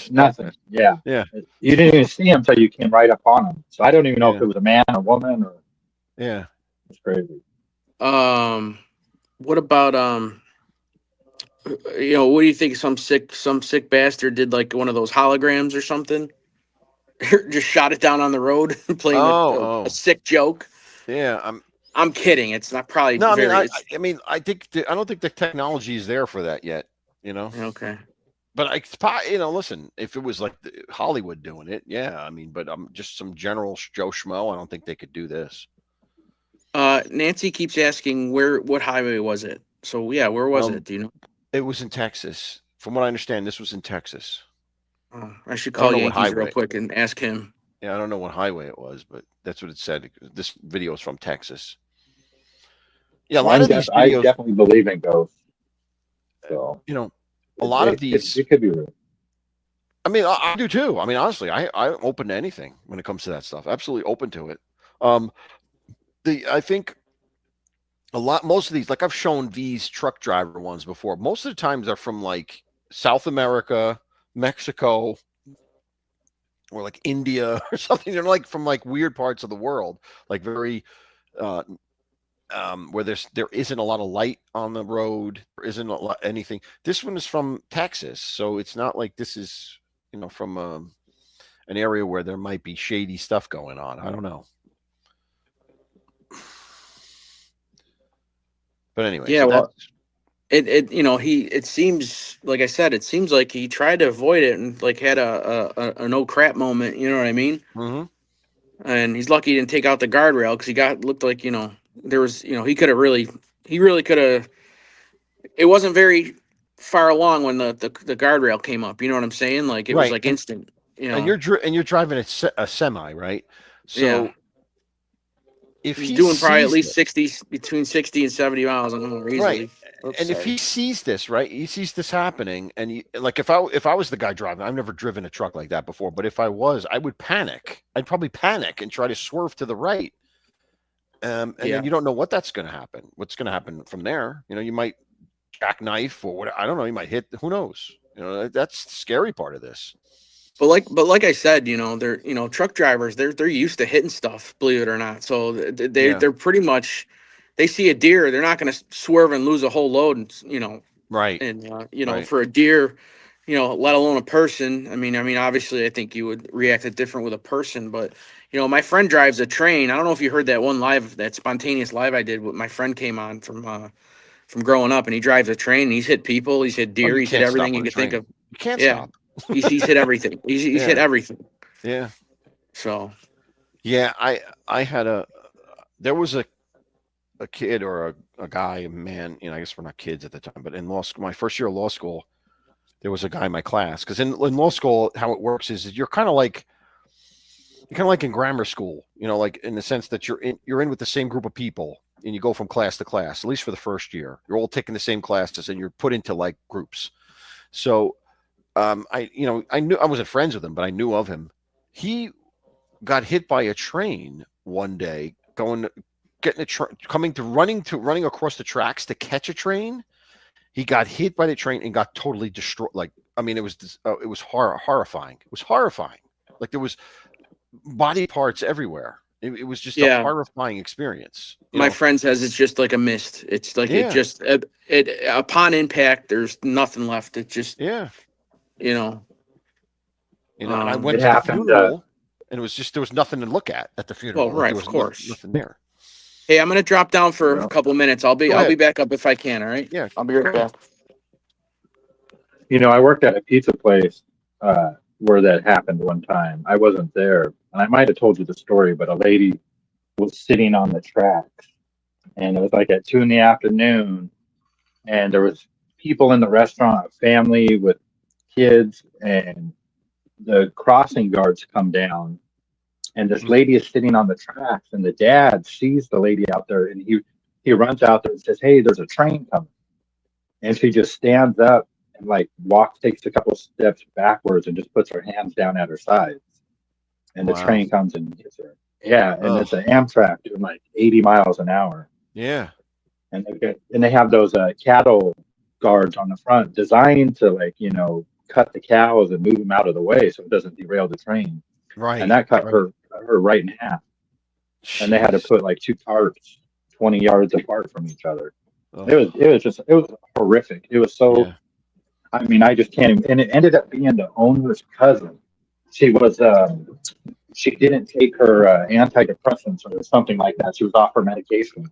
nothing. Yeah. Yeah. You didn't even see him until you came right up on him. So I don't even know if Yeah. it was a man or woman or. Yeah. It's crazy. What about what do you think? Some sick bastard did like one of those holograms or something? Just shot it down on the road, playing a sick joke. Yeah, I'm kidding. It's not probably. No, very, I mean, I don't think the technology is there for that yet. Okay. But listen, if it was like Hollywood doing it, yeah. I mean, but I'm just some general Joe Schmo. I don't think they could do this. Nancy keeps asking what highway was it? So yeah, where was it? Do you know? It was in Texas. From what I understand, this was in Texas. Oh, I should call Yankees real quick and ask him. Yeah, I don't know what highway it was, but that's what it said. This video is from Texas. Yeah, a lot of these videos. I definitely believe in ghosts. So a lot of these. It could be real. I mean, I do too. I mean, honestly, I'm open to anything when it comes to that stuff. Absolutely open to it. I think most of these, like I've shown these truck driver ones before. Most of the times they're from like South America, Mexico, or like India or something. They're like from like weird parts of the world, like very where there isn't a lot of light on the road, there isn't anything. This one is from Texas, so it's not like this is from an area where there might be shady stuff going on. I don't know. But anyway, yeah. Well, it seems like I said, it seems like he tried to avoid it and like had a no crap moment. You know what I mean? Mm-hmm. And he's lucky he didn't take out the guardrail because looked like there was he really could have. It wasn't very far along when the guardrail came up. You know what I'm saying? Like it was like instant. And you're driving a semi, right? So if he's he doing probably at sees least this, 60, between 60 and 70 miles an hour right, easily. Oops, and if sorry. he sees this, right, he sees this happening, and like if I was the guy driving, I've never driven a truck like that before, but if I was, I would panic. I'd probably panic and try to swerve to the right. And then you don't know what that's going to happen. What's going to happen from there? You know, you might jackknife or what? I don't know. You might hit. Who knows? You know, that's the scary part of this. But like I said, they're truck drivers. They're used to hitting stuff, believe it or not. So they're pretty much, they see a deer, they're not going to swerve and lose a whole load, and Right. and for a deer, let alone a person. I mean, obviously, I think you would react it different with a person, but my friend drives a train. I don't know if you heard that spontaneous live I did. With my friend came on from growing up, and he drives a train. And he's hit people, he's hit Oh, deer, you he's hit can't everything stop you on a could think train. of. You can't Yeah, stop. he's hit everything. He's hit Yeah. everything. Yeah. So Yeah. I had there was a kid or a guy, a man, I guess we're not kids at the time, but in law school, my first year of law school, there was a guy in my class. Because in law school, how it works is you're kind of like in grammar school, like in the sense that you're in with the same group of people and you go from class to class, at least for the first year. You're all taking the same classes and you're put into like groups. So I knew I wasn't friends with him, but I knew of him. He got hit by a train one day running across the tracks to catch a train. He got hit by the train and got totally destroyed. Like, I mean, it was horrifying. It was horrifying. Like there was body parts everywhere. It was just a horrifying experience. My friend says it's just like a mist. It's like it upon impact, there's nothing left. It just and I went It to the happened. funeral, and it was just there was nothing to look at the funeral. Well, Like, right, there was of course. nothing there. Hey, I'm gonna drop down for a couple minutes. I'll be back up if I can. All right. Yeah, I'll be right back. I worked at a pizza place where that happened one time. I wasn't there, and I might have told you the story, but a lady was sitting on the tracks, and it was like at 2 p.m, and there was people in the restaurant, a family with kids, and the crossing guards come down, and this lady is sitting on the tracks, and the dad sees the lady out there, and he runs out there and says, "Hey, there's a train coming," and she just stands up and like takes a couple steps backwards and just puts her hands down at her sides, and the train comes and hits her. Yeah, and it's an Amtrak doing like 80 miles an hour. Yeah, and they have those cattle guards on the front designed to cut the cows and move them out of the way so it doesn't derail the train. right. And that cut her right in half. Jeez. And they had to put like two tarps 20 yards apart from each other. It was horrific. It was so. Yeah. I mean, I just can't even. And it ended up being the owner's cousin. She was. She didn't take her antidepressants or something like that. She was off her medication,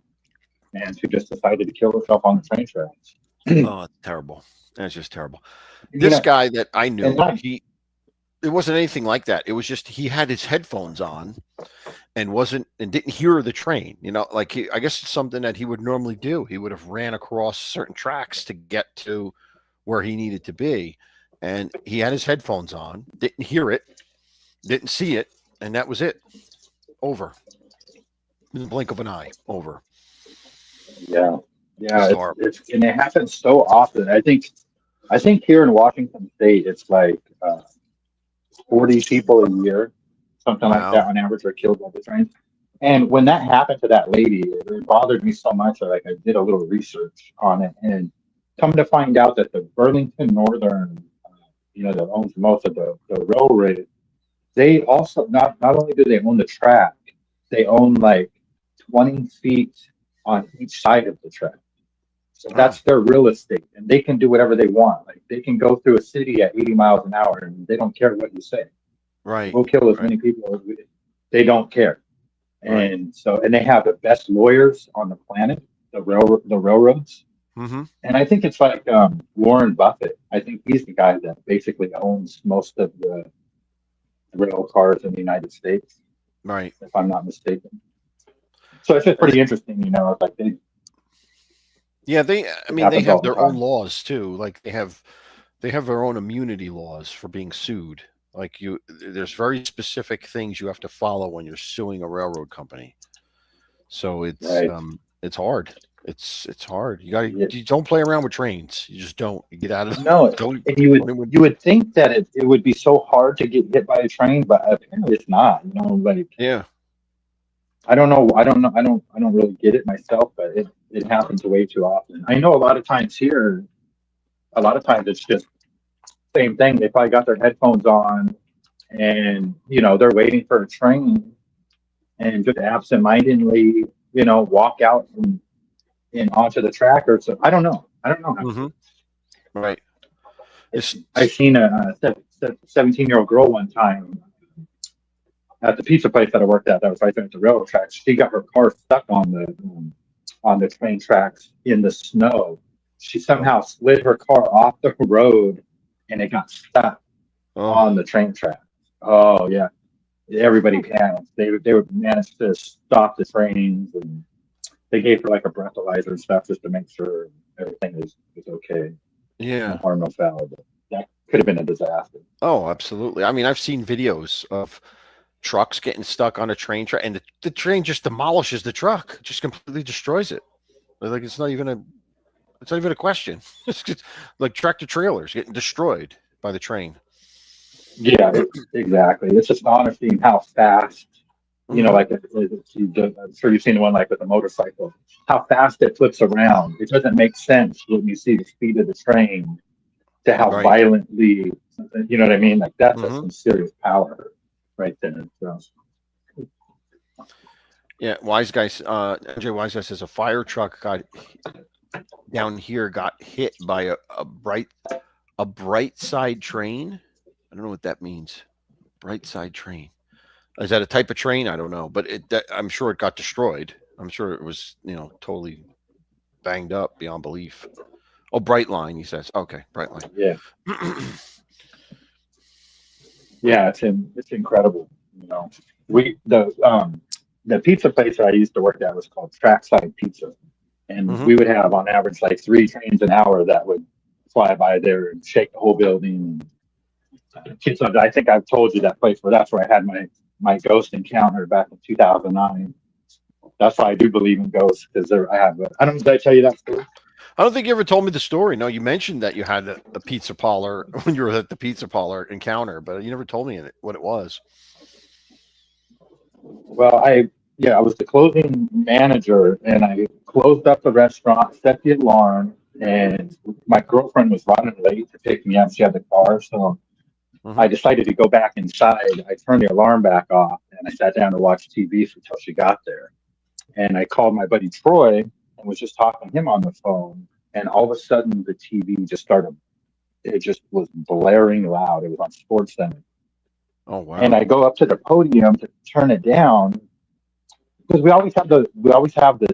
and she just decided to kill herself on the train tracks. Oh, it's terrible. That's just terrible. This guy that I knew, it wasn't anything like that. It was just he had his headphones on and didn't hear the train. Like I guess it's something that he would normally do. He would have ran across certain tracks to get to where he needed to be, and he had his headphones on, didn't hear it, didn't see it, and that was it. Over. In the blink of an eye. Over. Yeah. It's and it happens so often. I think here in Washington State, it's like 40 people a year, something like that on average, are killed by the train. And when that happened to that lady, it bothered me so much that I did a little research on it, and come to find out that the Burlington Northern, that owns most of the railroad, they also not only do they own the track, they own like 20 feet on each side of the track. So that's their real estate, and they can do whatever they want. Like they can go through a city at 80 miles an hour, and they don't care what you say. Right. We'll kill as many people as they don't care. And and they have the best lawyers on the planet, the railroads. Mm-hmm. And I think it's like Warren Buffett. I think he's the guy that basically owns most of the rail cars in the United States. Right. If I'm not mistaken. So it's just pretty interesting, like they. Yeah, they have their own laws too. Like they have their own immunity laws for being sued. Like there's very specific things you have to follow when you're suing a railroad company. So Right. it's hard. It's hard. Yeah. You don't play around with trains. You just don't. You get out of No, don't and don't even. you would think that it would be so hard to get hit by a train, but apparently it's not. You know, like Yeah. I don't know, I don't really get it myself, but it happens way too often. I know a lot of times here, a lot of times it's just same thing. They probably got their headphones on, and they're waiting for a train, and just absentmindedly, walk out and onto the track or so. I don't know. I don't know how. Hmm. Right. I seen a 17-year-old girl one time at the pizza place that I worked at that was right there at the railroad tracks. She got her car stuck on the train tracks in the snow. She somehow slid her car off the road and it got stuck on the train track. Oh yeah, everybody panicked. They would manage to stop the trains, and they gave her like a breathalyzer and stuff just to make sure everything is okay. Yeah. No harm, no foul. But that could have been a disaster. Oh, absolutely. I mean, I've seen videos of trucks getting stuck on a train track, and the train just demolishes the truck, just completely destroys it. Like it's not even a question. It's just like tractor trailers getting destroyed by the train. Yeah, exactly. It's astonishing how fast, like I'm sure you've seen the one like with the motorcycle, how fast it flips around. It doesn't make sense when you see the speed of the train to how Right. violently, you know what I mean? Like that's some serious power right there. So. Yeah, Wise Guy, MJ Wise Guy says a fire truck got hit by a bright side train. I don't know what that means. Bright side train. Is that a type of train? I don't know, but I'm sure it got destroyed. I'm sure it was, totally banged up beyond belief. Oh, Bright Line, he says. Okay, Bright Line. Yeah. Yeah, it's incredible. The pizza place I used to work at was called Trackside Pizza, and we would have on average like 3 trains an hour that would fly by there and shake the whole building. I think I've told you that place that's where I had my ghost encounter back in 2009. That's why I do believe in ghosts, because I don't know, did I tell you that story? I don't think you ever told me the story. No, you mentioned that you had a pizza parlor when you were at the pizza parlor encounter, but you never told me what it was. Well, I was the closing manager, and I closed up the restaurant, set the alarm, and my girlfriend was running late to pick me up. She had the car, so I decided to go back inside. I turned the alarm back off, and I sat down to watch TV until she got there. And I called my buddy Troy and was just talking to him on the phone. And all of a sudden, the TV it just was blaring loud. It was on Sports Center. Oh, wow. And I go up to the podium to turn it down, because we always have the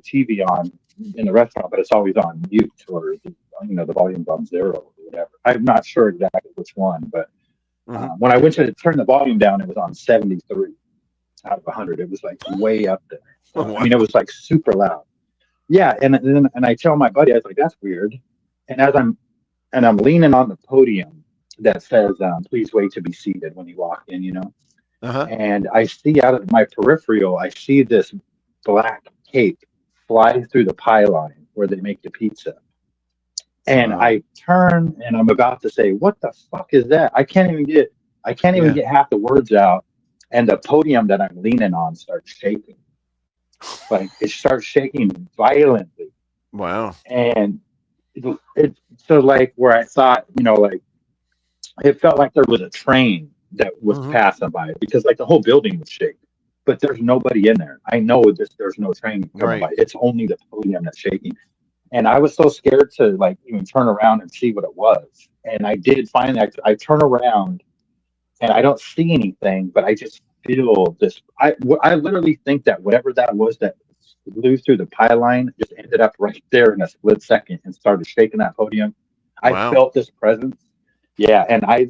TV on in the restaurant, but it's always on mute, or the volume's on 0 or whatever. I'm not sure exactly which one, but when I went to turn the volume down, it was on 73 out of 100. It was like way up there. Wow. I mean, it was like super loud. Yeah, and I tell my buddy, I was like, that's weird. And I'm leaning on the podium that says, please wait to be seated when you walk in, And I see out of my peripheral, I see this black cape fly through the pylon where they make the pizza. And I turn and I'm about to say, what the fuck is that? I can't even get half the words out. And the podium that I'm leaning on starts shaking. Like it starts shaking violently. Wow. And so like where I thought, like it felt like there was a train that was passing by, because like the whole building was shaking, but there's nobody in there. I know there's no train coming by. It's only the podium that's shaking. And I was so scared to like even turn around and see what it was. And I did find that I turn around and I don't see anything, but I just feel this. I literally think that whatever that was that flew through the pylon just ended up right there in a split second and started shaking that podium. Wow. I felt this presence. Yeah. And I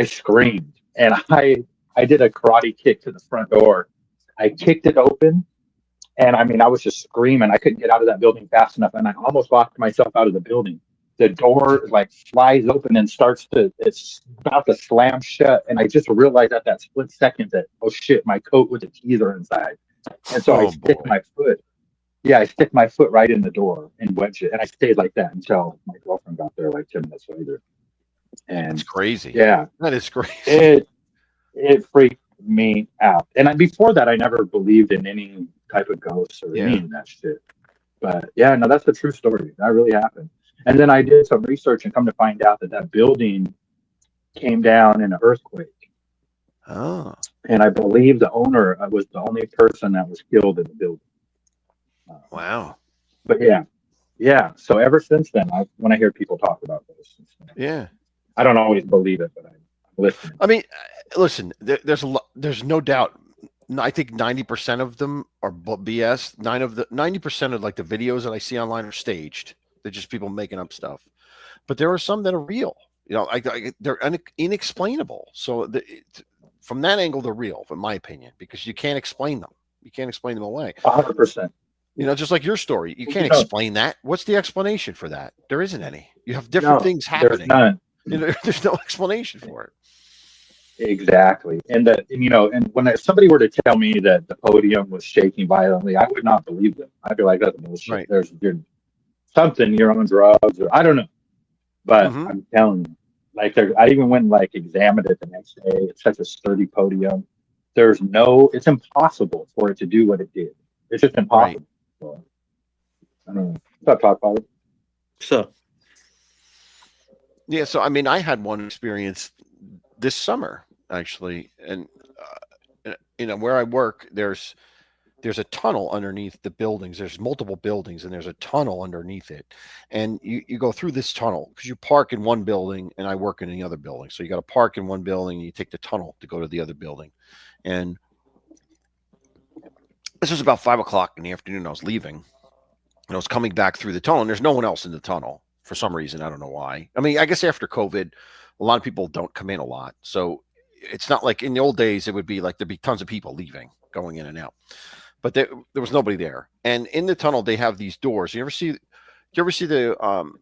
screamed, and I did a karate kick to the front door. I kicked it open. And I mean, I was just screaming. I couldn't get out of that building fast enough. And I almost locked myself out of the building. the door like flies open and it's about to slam shut. And I just realized at that split second that, oh shit, my coat with the keys are inside. And so I Oh stick boy, my foot. Yeah, I stick my foot right in the door and wedge it. And I stayed like that until my girlfriend got there like 10 minutes later. that's And crazy. yeah, That is crazy. it freaked me out. And before that, I never believed in any type of ghosts or any Yeah. of that shit. But yeah, no, that's a true story. That really happened. And then I did some research and come to find out that that building came down in an earthquake. Oh, And I believe the owner was the only person that was killed in the building. wow. But yeah, yeah. So ever since then, when I hear people talk about this, Yeah. I don't always believe it, but I'm listening. I mean, listen, there's no doubt. I think 90% of them are BS. 90% of like the videos that I see online are staged. They're just people making up stuff. But there are some that are real. You know, they're inexplainable. So from that angle, they're real, in my opinion, because you can't explain them. You can't explain them away. 100%. You know, just like your story, you can't You know, explain that. What's the explanation for that? There isn't any. You have different no, things there's happening. none. You know, there's no explanation for it. Exactly. And that, you know, and when somebody were to tell me that the podium was shaking violently, I would not believe them. I'd be like, that's bullshit. Right. You're something, you're on drugs, or I don't know. But Mm-hmm. I'm telling you, like, I even went and like examined it the next day. It's such a sturdy podium. It's impossible for it to do what it did. It's just Right. impossible. So, I don't know. What's up, Todd? So Yeah. So, I mean, I had one experience this summer actually, and you know where I work, there's a tunnel underneath the buildings. There's multiple buildings, and there's a tunnel underneath it. And you go through this tunnel because you park in one building, and I work in the other building. So you got to park in one building, and you take the tunnel to go to the other building. And this was about 5 o'clock in the afternoon. I was leaving, and I was coming back through the tunnel, and there's no one else in the tunnel for some reason. I don't know why. I mean, I guess after COVID, a lot of people don't come in a lot. So it's not like in the old days, it would be like there'd be tons of people leaving, going in and out. But there was nobody there. And in the tunnel, they have these doors. You ever see the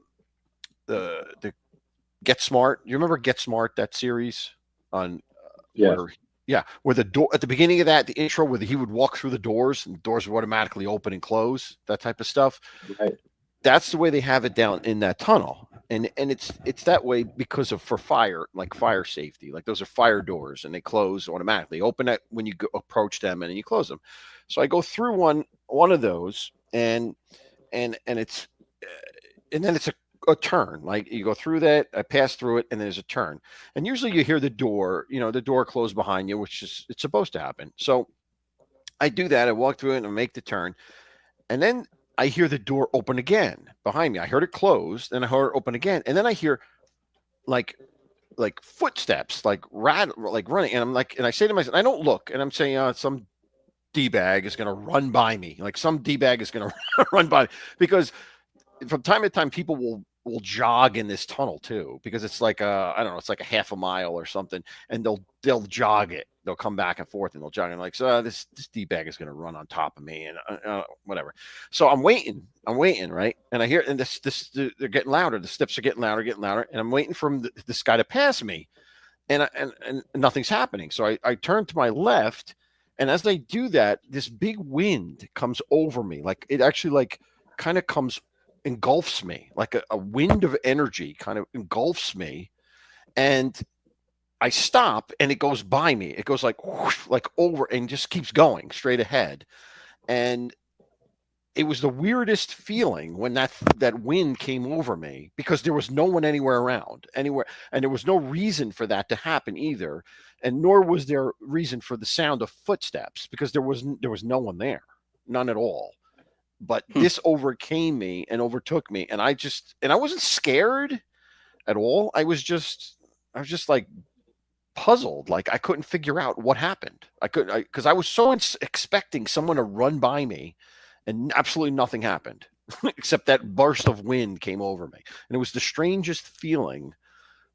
Get Smart? You remember Get Smart, that series on Yes. where the door at the beginning of that, the intro where he would walk through the doors and the doors would automatically open and close, that type of stuff. Right. That's the way they have it down in that tunnel. And it's that way because of for fire, like fire safety. Like those are fire doors and they close automatically. They open it when you approach them and then you close them. So I go through one of those and it's and then it's a turn. Like you go through that, I pass through it, and there's a turn. And usually you hear the door close behind you, which is it's supposed to happen. So I do that. I walk through it and I make the turn. And then I hear the door open again behind me. I heard it close, then I heard it open again, and then I hear like footsteps, like running, and I'm like, and I say to myself, I don't look, and I'm saying, some d bag is going to run by me, like some d bag is going to run by me, because from time to time people will jog in this tunnel too, because it's like I don't know, it's like a half a mile or something, and they'll jog it. They'll come back and forth and they'll jog, and like, so this d bag is going to run on top of me and whatever. So I'm waiting, right, and I hear, and they're getting louder. The steps are getting louder, and I'm waiting for this guy to pass me, and nothing's happening. So I turn to my left, and as I do that, this big wind comes over me, like it actually like kind of engulfs me, like a wind of energy kind of engulfs me, and I stop and it goes by me. It goes like whoosh, like over, and just keeps going straight ahead. And it was the weirdest feeling when that wind came over me, because there was no one anywhere, and there was no reason for that to happen either, and nor was there reason for the sound of footsteps, because there was no one there, none at all. But this overcame me and overtook me, and I wasn't scared at all. I was just like puzzled, like I couldn't figure out what happened. Because I was so expecting someone to run by me, and absolutely nothing happened except that burst of wind came over me, and it was the strangest feeling.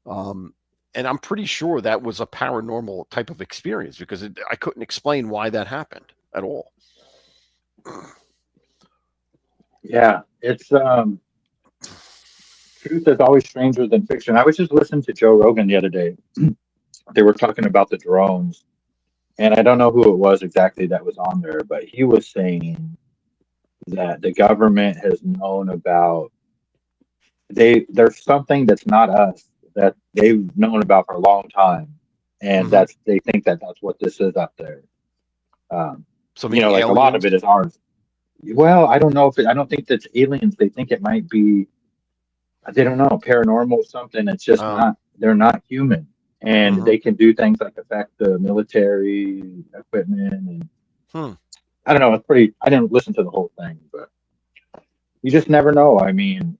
And I'm pretty sure that was a paranormal type of experience, because I couldn't explain why that happened at all. Yeah, it's truth is always stranger than fiction. I was just listening to Joe Rogan the other day. They were talking about the drones, and I don't know who it was exactly that was on there, but he was saying that the government has known about there's something that's not us that they've known about for a long time, and Mhm. they think that that's what this is up there. So You know, meaning like a lot of aliens? it is ours. Well, I don't know if I don't think that's aliens. They think it might be, they don't know, paranormal something. It's just Oh. not. They're not human, and Mhm. they can do things like affect the military equipment. And Hmm. I don't know. It's pretty. I didn't listen to the whole thing, but you just never know. I mean,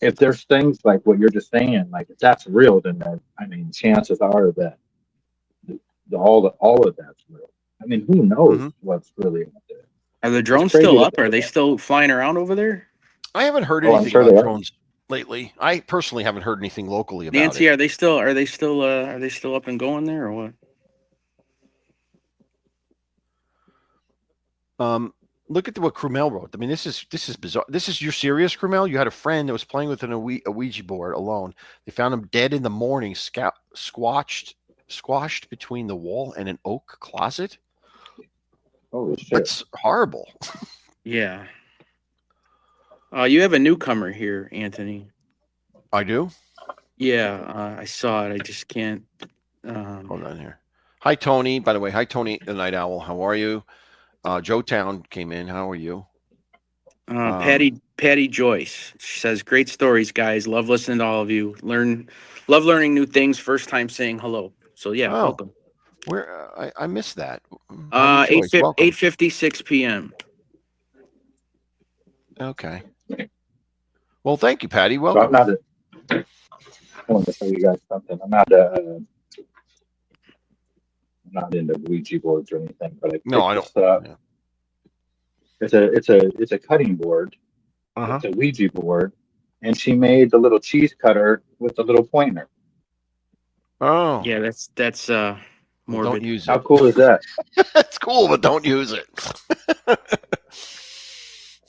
if there's things like what you're just saying, like if that's real, then I mean, chances are that all of that's real. I mean, who knows Mhm. what's really out there? Are the It's drones crazy still to up? think Are they about. still flying around over there? I haven't heard Oh, I'm anything sure about they are. drones lately. I personally haven't heard anything locally about Nancy, it. are they still up and going there or what? Look at what Krumel wrote. I mean, this is bizarre. This is you're serious, Krumel? You had a friend that was playing with a Ouija board alone. They found him dead in the morning, squashed between the wall and an oak closet. Holy shit! That's horrible. Yeah. You have a newcomer here, Anthony. I do. Yeah, I saw it. I just can't. Hold on here. Hi, Tony. By the way, hi, Tony, the Night Owl. How are you? Joe Town came in. How are you? Patty Joyce. She says, "Great stories, guys. Love listening to all of you. Love learning new things. First time saying hello. So yeah, Oh, welcome. where I missed that. Patty Joyce, welcome. 8:56 p.m. Okay. Well, thank you, Patty. So I'm Welcome. not. I want to show you guys something. I'm not into Ouija boards or anything, but I No, picked I don't. this up. Yeah. It's a cutting board. Uh-huh. It's a Ouija board, and she made the little cheese cutter with the little pointer. Oh, Yeah, that's well, don't morbid. use How it. cool is that? It's cool, but don't use it.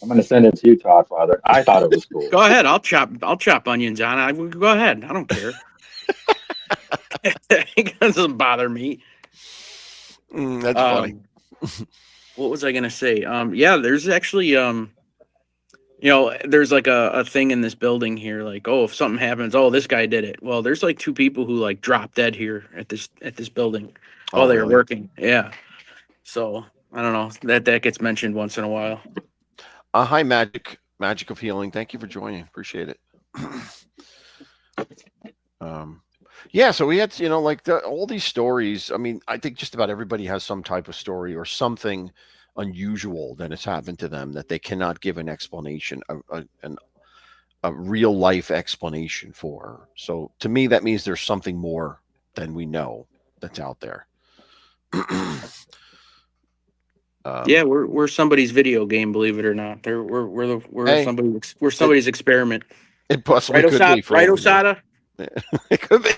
I'm gonna send it to you, Todd Father. I thought it was cool. Go ahead. I'll chop onions on it. Go ahead. I don't care. It doesn't bother me. That's funny. What was I gonna say? Yeah, there's actually there's like a thing in this building here, like, oh, if something happens, oh, this guy did it. Well, there's like two people who like dropped dead here at this building Oh, while they were really? working. Yeah. So I don't know. That gets mentioned once in a while. Hi, Magic of Healing. Thank you for joining. Appreciate it. Yeah, so we had, like all these stories. I mean, I think just about everybody has some type of story or something unusual that has happened to them that they cannot give an explanation, a real life explanation for. So to me, that means there's something more than we know that's out there. Yeah, we're somebody's video game, believe it or not. Hey, we're somebody's experiment. it possibly Right, could Osada? be for Right, all we know. Osada? It could be.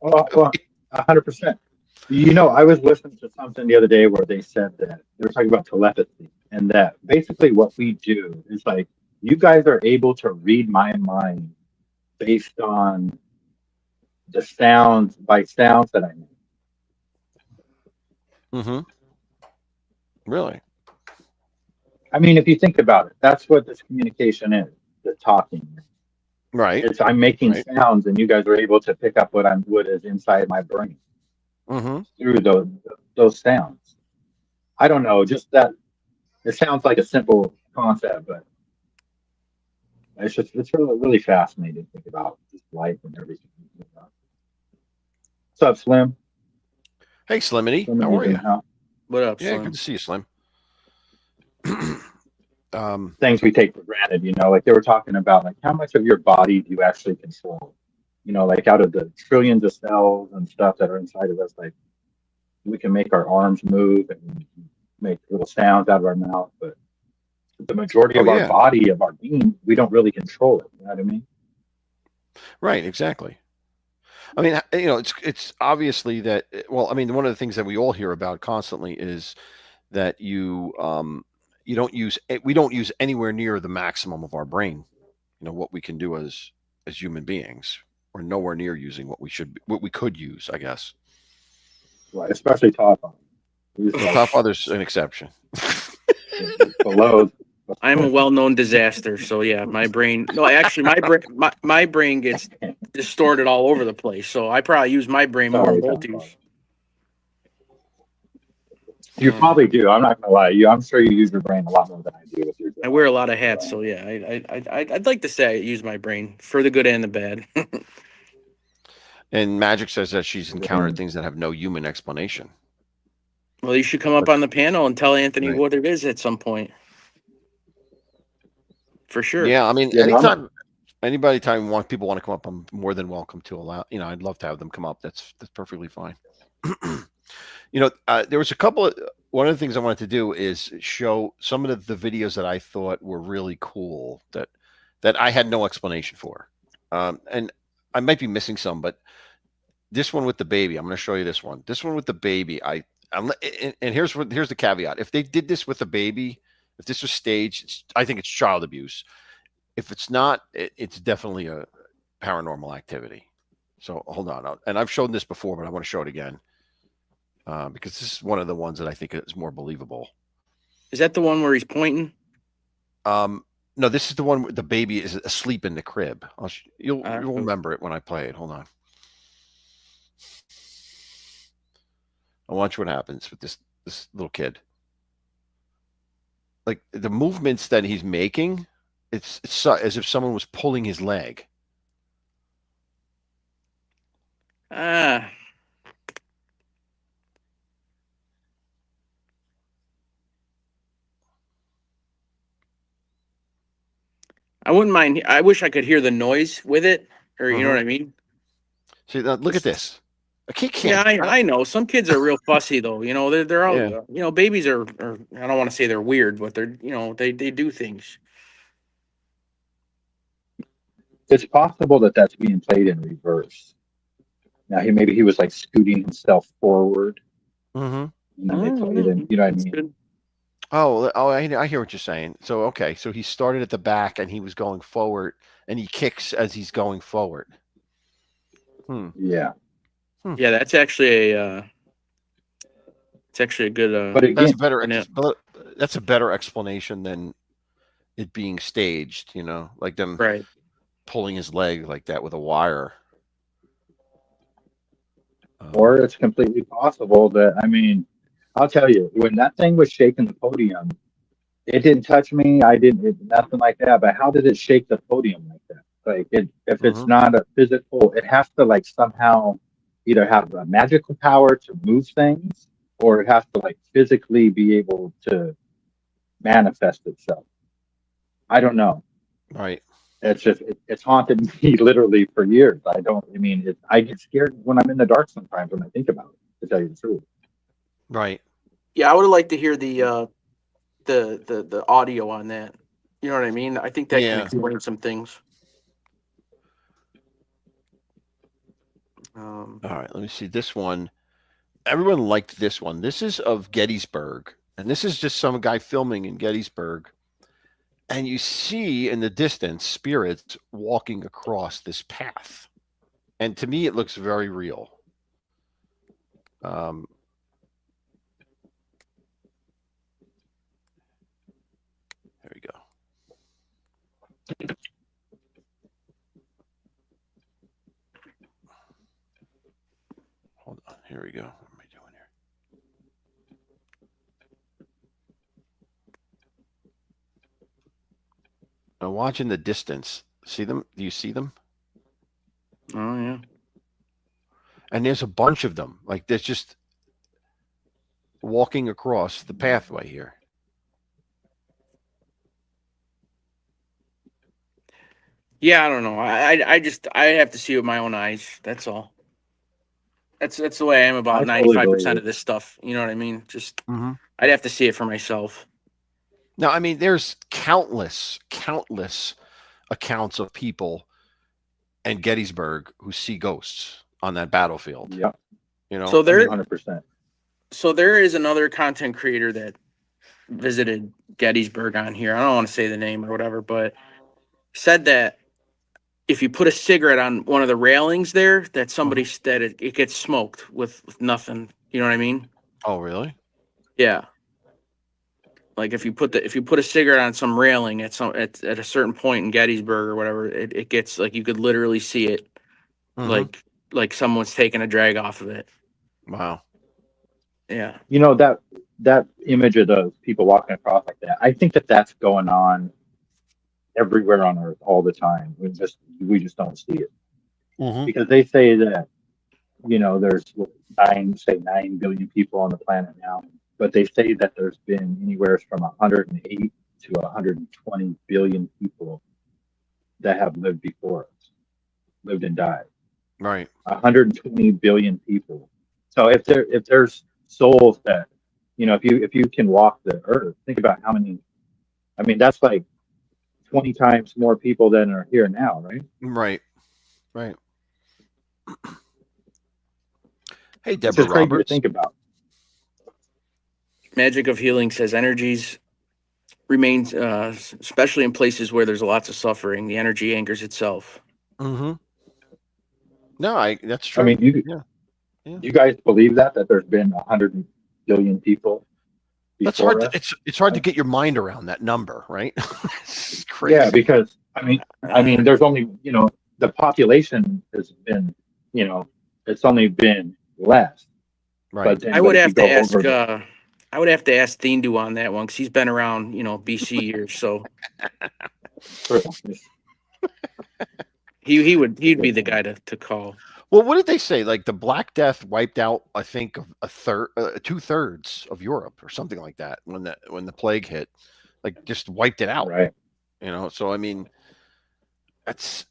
Well, 100%. You know, I was listening to something the other day where they said that they were talking about telepathy, and that basically what we do is like you guys are able to read my mind based on the sounds that I make. Mm-hmm. Really? I mean, if you think about it, that's what this communication is, the talking. Right. It's I'm making Right. sounds, and you guys are able to pick up what is inside my brain Mm-hmm. through those sounds. I don't know, just that it sounds like a simple concept, but it's really, really fascinating to think about just life and everything. What's up, Slim? Hey, Slimity, how Slim's are in you? the house. What up, Yeah, good Slim? to see you, Slim. Things we take for granted, like they were talking about, like how much of your body do you actually control? Like out of the trillions of cells and stuff that are inside of us, like we can make our arms move and make little sounds out of our mouth, but the majority Oh, of our yeah. body, of our being, we don't really control it. You know what I mean? Right, exactly. I mean, it's obviously that. Well, I mean, one of the things that we all hear about constantly is that you don't use we don't use anywhere near the maximum of our brain. what we can do as human beings. We're nowhere near using what we could use, I guess. Right, especially Top Father. He's Well, like Top Father's an exception. below. I'm a well-known disaster, so yeah, my brain. No, actually, my brain gets distorted all over the place. So I probably use my brain more than Sorry, both Top of you. Father. You probably do. I'm not gonna lie. I'm sure you use your brain a lot more than I do with your job. I wear a lot of hats, so yeah, I'd like to say I use my brain for the good and the bad. And Magic says that she's encountered things that have no human explanation. Well, you should come up on the panel and tell Anthony Right. what it is at some point. For sure. Yeah, I mean, Yeah, anytime people want to come up, I'm more than welcome to allow. I'd love to have them come up. That's perfectly fine. There was a couple of one of the things I wanted to do is show some of the videos that I thought were really cool that I had no explanation for, and I might be missing some, but this one with the baby, I'm going to show you this one. This one with the baby, and here's the caveat: if they did this with a baby, if this was staged, I think it's child abuse. If it's not, it's definitely a paranormal activity. So hold on, and I've shown this before, but I want to show it again. Because this is one of the ones that I think is more believable. Is that the one where he's pointing? No, this is the one where the baby is asleep in the crib. You'll remember it when I play it. Hold on. I watch what happens with this little kid. Like the movements that he's making, it's as if someone was pulling his leg. I wouldn't mind. I wish I could hear the noise with it, or you know what I mean. See, look at this. A kid Yeah, can't. I know. Some kids are real fussy though. They're all babies are. I don't want to say they're weird, but they're they do things. It's possible that that's being played in reverse. Now maybe he was like scooting himself forward. Mm-hmm. And then they played it in. You know what I mean? Good. Oh, I hear what you're saying. So, okay. So he started at the back and he was going forward and he kicks as he's going forward. Yeah. Yeah, that's actually a good But again, that's a better explanation than it being staged, like them pulling his leg like that with a wire. Or it's completely possible that, I'll tell you, when that thing was shaking the podium, it didn't touch me. Nothing like that. But how did it shake the podium like that? Like, if it's not a physical, it has to like somehow either have a magical power to move things, or it has to like physically be able to manifest itself. I don't know. Right. It's just it's haunted me literally for years. I get scared when I'm in the dark sometimes when I think about it, to tell you the truth. Right. Yeah, I would like to hear the audio on that. You know what I mean? I think that can explain some things. All right, let me see this one. Everyone liked this one. This is of Gettysburg, and this is just some guy filming in Gettysburg. And you see in the distance spirits walking across this path. And to me, it looks very real. There we go. Hold on. Here we go. What am I doing here? Now watch in the distance. See them? Do you see them? Oh, yeah. And there's a bunch of them. Like there's just walking across the pathway here. Yeah, I don't know. I have to see with my own eyes. That's all. That's the way I am about 95% of this stuff. You know what I mean? Just I'd have to see it for myself. Now, I mean, there's countless accounts of people in Gettysburg who see ghosts on that battlefield. Yeah. So 100%. So there is another content creator that visited Gettysburg on here. I don't want to say the name or whatever, but said that if you put a cigarette on one of the railings there, that somebody that it gets smoked with nothing. You know what I mean? Oh, really? Yeah. Like if you put a cigarette on some railing at a certain point in Gettysburg or whatever, it gets like you could literally see it Mhm. like someone's taking a drag off of it. Wow. You know, that image of those people walking across like that, I think that that's going on everywhere on Earth all the time. We just don't see it Mhm. because they say that, you know, there's 9 billion people on the planet now, but they say that there's been anywhere from 108 to 120 billion people that have lived before us, lived and died. Right. 120 billion people. So if there's souls that, you know, if you can walk the earth, think about how many. I mean, that's like 20 times more people than are here now, right? Right. Right. Hey, It's Deborah just crazy to Roberts. think about. Magic of Healing says energies remains, especially in places where there's lots of suffering. The energy anchors itself. Mhm. No, that's I true. mean, you Yeah. Yeah. you guys believe that there's been 100 billion people That's hard before to, us? it's hard to get your mind around that number, right? It's Yeah, crazy. because I mean, there's only, you know, the population has been, you know, it's only been less. Right. But then, but if you go over the, I would have to ask Thindu on that one because he's been around, BC years. So he'd be the guy to call. Well, what did they say? Like the Black Death wiped out, I think, a third, 2/3 of Europe, or something like that when the plague hit, like just wiped it out. right. So I mean, that's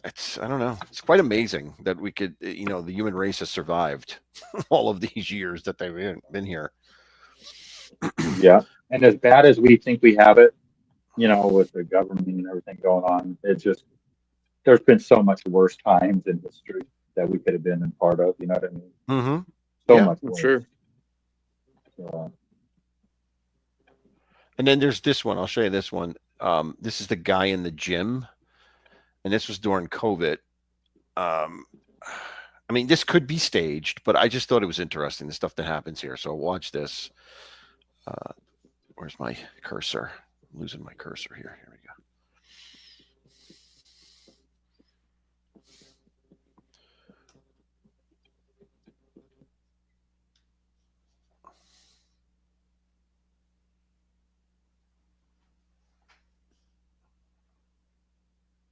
I don't know. It's quite amazing that we could, the human race has survived all of these years that they've been here. Yeah. And as bad as we think we have it, you know, with the government and everything going on, it's just, there's been so much worse times in history that we could have been a part of. You know what I mean? Mm-hmm. So Yeah. much worse. Sure. So, And then there's this one. I'll show you this one. This is the guy in the gym, and this was during COVID. I mean, this could be staged, but I just thought it was interesting, the stuff that happens here. So watch this. Where's my cursor? I'm losing my cursor here. Here we go.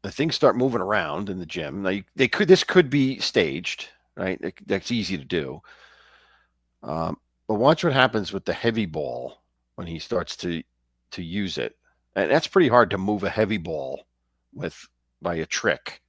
The things start moving around in the gym. Now, this could be staged, right? That's easy to do. But watch what happens with the heavy ball when he starts to use it. And that's pretty hard to move a heavy ball by a trick.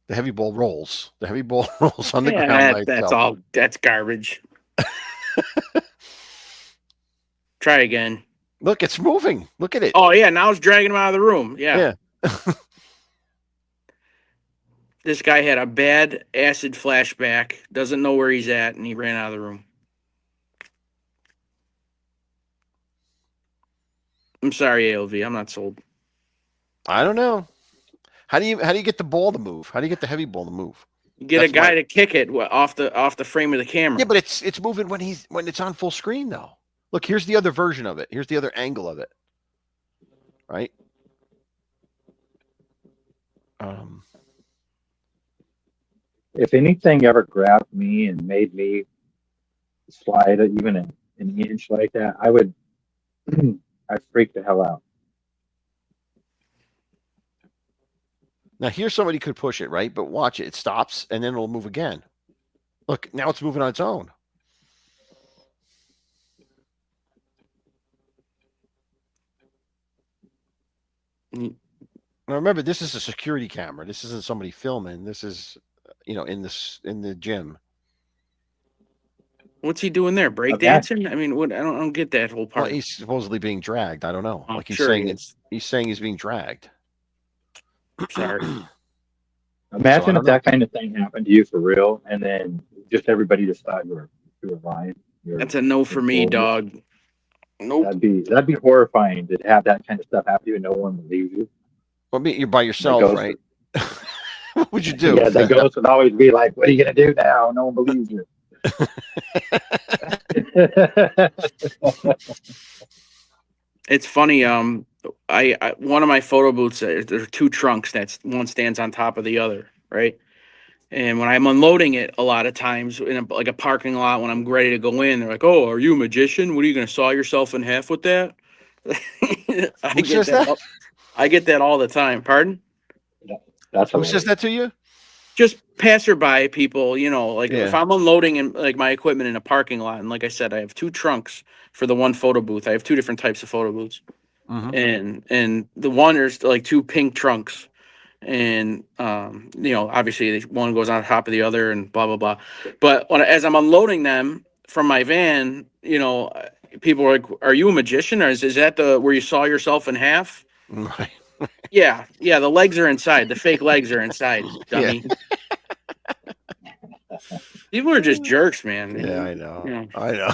The heavy ball rolls. The heavy ball rolls on the ground by itself. That's garbage. Try again. Look, it's moving. Look at it. Oh yeah, now it's dragging him out of the room. Yeah. This guy had a bad acid flashback, doesn't know where he's at, and he ran out of the room. I'm sorry, ALV. I'm not sold. I don't know. How do you get the ball to move? How do you get the heavy ball to move? You get a guy to kick it off the frame of the camera. Yeah, but it's moving when it's on full screen though. Look, here's the other version of it. Here's the other angle of it. Right? if anything ever grabbed me and made me slide even an inch like that, I would, I'd freak the hell out. Now here somebody could push it, right? But watch it. It stops and then it'll move again. Look, now it's moving on its own. Now remember, this is a security camera. This isn't somebody filming. This is, in the gym. What's he doing there? Breakdancing? I mean, what? I don't get that whole part. Well, he's supposedly being dragged. I don't know. Oh, Like he's sure saying he it's. He's saying he's being dragged. Sorry. Imagine if don't know. that kind of thing happened to you for real, and then just everybody just thought you were lying. That's a no for You're me, full. dog. Nope. That'd be horrifying to have that kind of stuff happen to you and no one believes you. Well, you're by The yourself, ghost, right? What would you do yeah, if the that ghost would always be like, "What are you gonna do now? No one believes you." It's funny. I one of my photo booths. There are two trunks. That's one stands on top of the other, right? And when I'm unloading it, a lot of times in like a parking lot, when I'm ready to go in, they're like, "Oh, are you a magician? What are you going to saw yourself in half with that?" I Who get says that. that? I get that all the time. Pardon? That's Who says that hilarious. to you? Just passerby people, like if Yeah. I'm unloading in like my equipment in a parking lot, and like I said, I have two trunks for the one photo booth. I have two different types of photo booths, Hmm. and the one there's like two pink trunks, and obviously one goes on top of the other, and blah blah blah. But as I'm unloading them from my van, people are like, "Are you a magician, or is that the where you saw yourself in half?" Right. Yeah, yeah. The legs are inside. The fake legs are inside, Yeah. dummy. People are just jerks, man. Yeah, I know. Yeah. I know.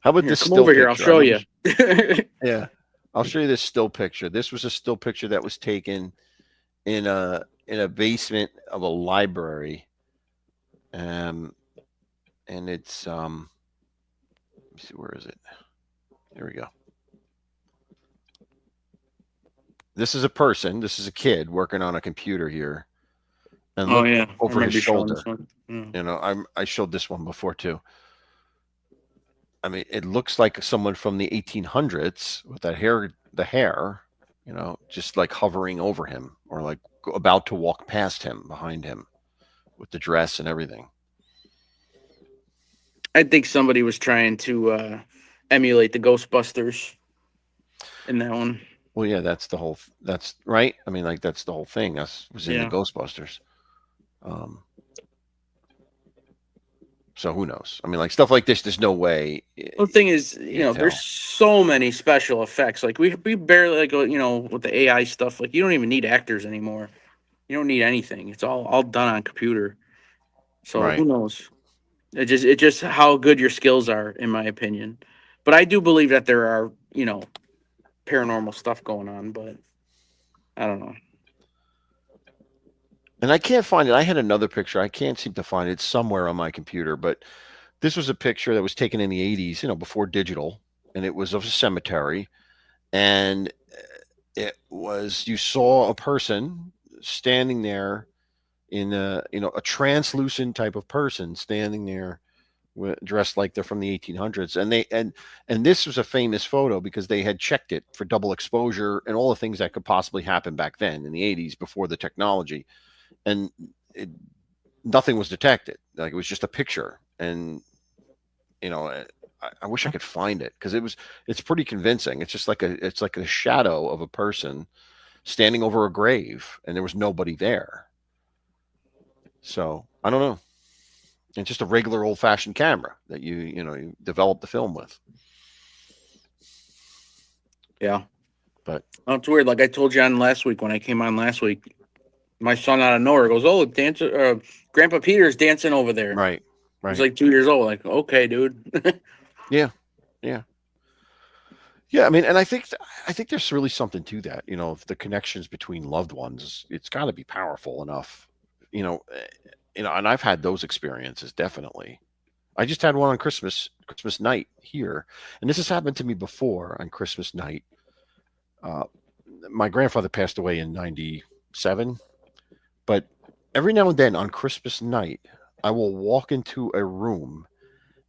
How about Here, this come still over here. I'll picture? I show remember. you. Yeah. I'll show you this still picture. This was a still picture that was taken in a basement of a library. Um and it's let me see, where is it? There we go. This is a person, this is a kid working on a computer here. And Oh look yeah, I over his remember you showing this shoulder. one. Yeah. I showed this one before too. I mean, it looks like someone from the 1800s with the hair, just like hovering over him or like about to walk past him, behind him with the dress and everything. I think somebody was trying to emulate the Ghostbusters in that one. Well, yeah, that's right. I mean, like that's the whole thing. That was in the Yeah. Ghostbusters. Um, so who knows? I mean, like stuff like this, there's no way Well, the thing is, you can't there's tell. so many special effects. Like we barely like with the AI stuff. Like you don't even need actors anymore. You don't need anything. It's all done on computer. So who Right. knows? It just how good your skills are, in my opinion. But I do believe that there are paranormal stuff going on. But I don't know. And I can't find it. I had another picture. I can't seem to find it. It's somewhere on my computer, but this was a picture that was taken in the 80s, before digital, and it was of a cemetery. And it was, you saw a person standing there in a translucent type of person standing there dressed like they're from the 1800s. And this was a famous photo because they had checked it for double exposure and all the things that could possibly happen back then in the 80s before the technology. And it, nothing was detected. Like it was just a picture. And I wish I could find it because it's pretty convincing. It's like a shadow of a person standing over a grave, and there was nobody there. So I don't know. It's just a regular old fashioned camera that you develop the film with. Yeah. But It's weird. Like I told you on last week when I came on last week, my son out of nowhere goes, "Oh, Grandpa Peter's dancing over there." right, He's right, like 2 years old. Like, okay, dude. yeah, yeah, yeah. I mean, and I think there's really something to that. If the connections between loved ones, it's got to be powerful enough. You know, and I've had those experiences definitely. I just had one on Christmas night here, and this has happened to me before on Christmas night. Uh, my grandfather passed away in '97, but every now and then on Christmas night, I will walk into a room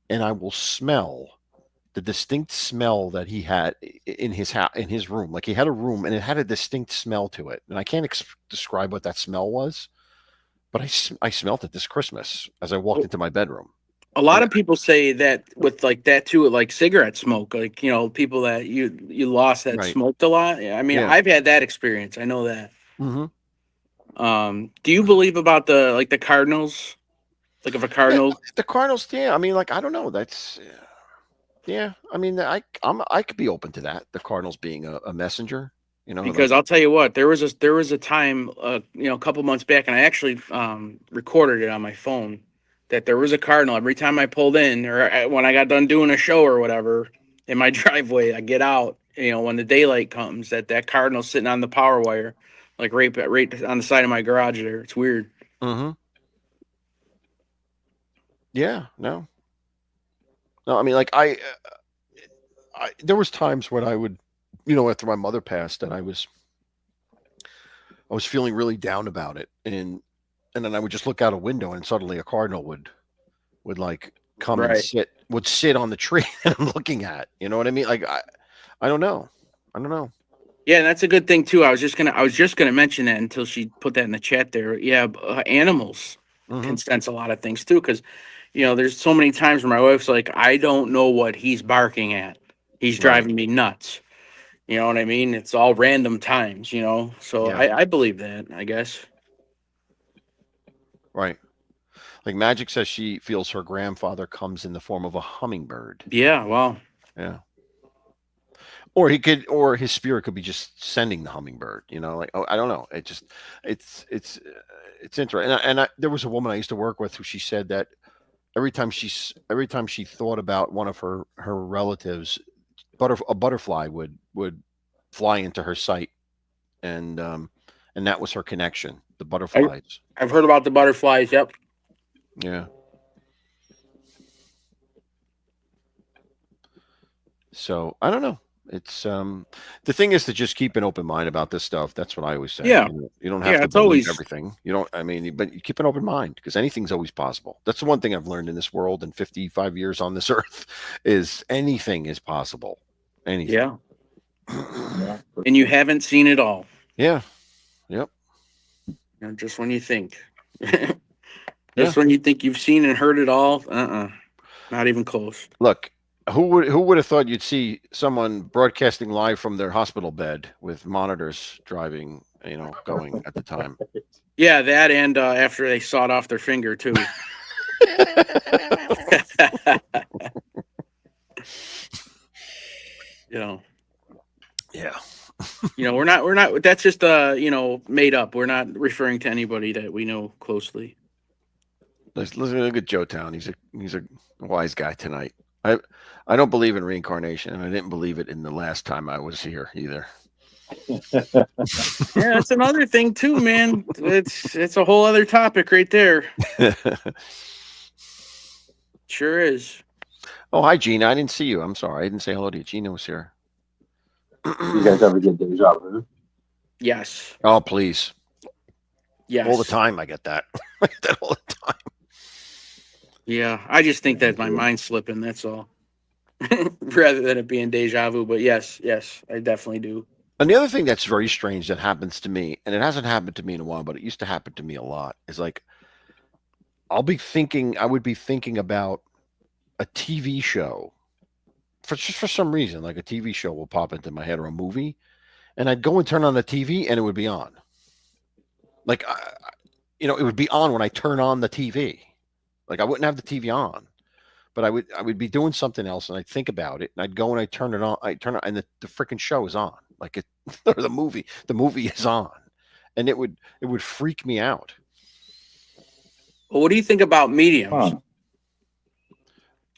and I will smell the distinct smell that he had in his house, in his room. Like he had a room and it had a distinct smell to it, and I can't describe what that smell was, but I smelt it this Christmas as I walked into my bedroom. A lot And of people say that with like that too, with like cigarette smoke, like people that you lost that right, smoked a lot. Yeah, I mean, yeah. I've had that experience. I know that. Hmm. Do you believe about the Cardinals? Like if a Yeah, Cardinal, the Cardinals. Yeah, I mean, like I don't know. That's yeah. I mean, I could be open to that. The Cardinals being a messenger. You know, Because like, I'll tell you what, there was a time, a couple months back, and I actually recorded it on my phone, that there was a cardinal every time I pulled in, or when I got done doing a show or whatever in my driveway. I get out, when the daylight comes, that cardinal's sitting on the power wire, like right on the side of my garage there. It's weird. mm-hmm. Yeah, no, no. I mean, like there was times when I would, after my mother passed, and I was feeling really down about it, and then I would just look out a window, and suddenly a cardinal would like come and Right. sit on the tree that I'm looking at. You know what I mean? Like I don't know. I don't know. Yeah, and that's a good thing too. I was just gonna mention that until she put that in the chat there. Yeah, animals Mm-hmm. can sense a lot of things too, because there's so many times where my wife's like, I don't know what he's barking at. He's Right. driving me nuts. You know what I mean? It's all random times. So Yeah. I believe that, I guess. Right. Like Magic says, she feels her grandfather comes in the form of a hummingbird. Yeah. Well. Yeah. Or his spirit could be just sending the hummingbird. Like, oh, I don't know. It's interesting. There was a woman I used to work with who she said that every time she thought about one of her relatives, a butterfly would fly into her sight, and that was her connection. The butterflies. I've heard about the butterflies. Yep. Yeah. So I don't know. It's the thing is to just keep an open mind about this stuff. That's what I always say. Yeah. You don't have Yeah. to It's believe always. everything. You don't. I mean, but you keep an open mind because anything's always possible. That's the one thing I've learned in this world in 55 years on this earth is anything is possible. Anything. Yeah. Yeah. And you haven't seen it all. Yeah. Yep. Just when you think. Just when you think you've seen and heard it all, not even close. Look, who would have thought you'd see someone broadcasting live from their hospital bed with monitors driving, going at the time. Yeah, that and after they sawed off their finger too. Yeah. We're not. That's just made up. We're not referring to anybody that we know closely. Look at Joe Town. He's a wise guy tonight. I don't believe in reincarnation, and I didn't believe it in the last time I was here either. Yeah, that's another thing too, man. It's a whole other topic right there. Sure is. Oh, hi, Gina. I didn't see you. I'm sorry. I didn't say hello to you. Gina was here. You guys ever get deja vu? Yes. Oh, please. Yes. All the time I get that. I get that all the time. Yeah, I just think that my mind's slipping. That's all. Rather than it being deja vu, but yes, I definitely do. And the other thing that's very strange that happens to me, and it hasn't happened to me in a while, but it used to happen to me a lot, is like I would be thinking about a TV show for some reason, like a TV show will pop into my head or a movie, and I'd go and turn on the TV and it would be on. Like, it would be on when I turn on the TV. Like I wouldn't have the TV on, but I would be doing something else and I'd think about it and I'd go and I'd turn it on. And the freaking show is on. Like or the movie is on, and it would freak me out. Well, what do you think about mediums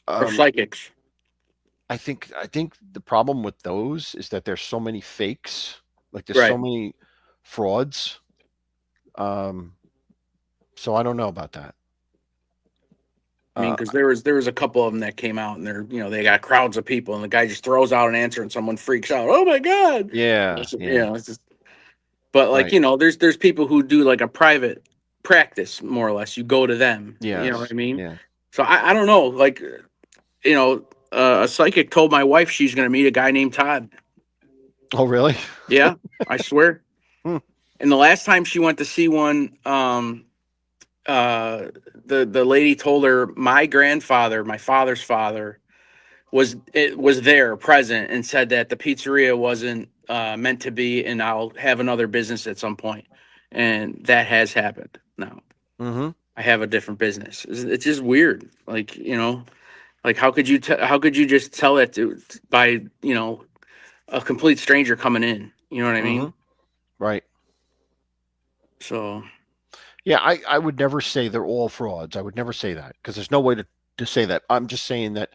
or psychics? I think the problem with those is that there's so many fakes. Like there's Right. so many frauds. So I don't know about that. I mean, because there was a couple of them that came out, and they got crowds of people, and the guy just throws out an answer, and someone freaks out. Oh my god! Yeah. It's just. But like Right. there's people who do like a private practice, more or less. You go to them. Yeah. You know what I mean? Yeah. So I don't know. Like, a psychic told my wife she's going to meet a guy named Todd. Oh, really? Yeah, I swear. Hmm. And the last time she went to see one, the lady told her my grandfather, my father's father, was there present and said that the pizzeria wasn't meant to be, and I'll have another business at some point, and that has happened now. Mm-hmm. I have a different business. It's just weird, like like how could you just tell it by a complete stranger coming in? You know what I mean? Right. So Yeah, I would never say they're all frauds. I would never say that because there's no way to say that. I'm just saying that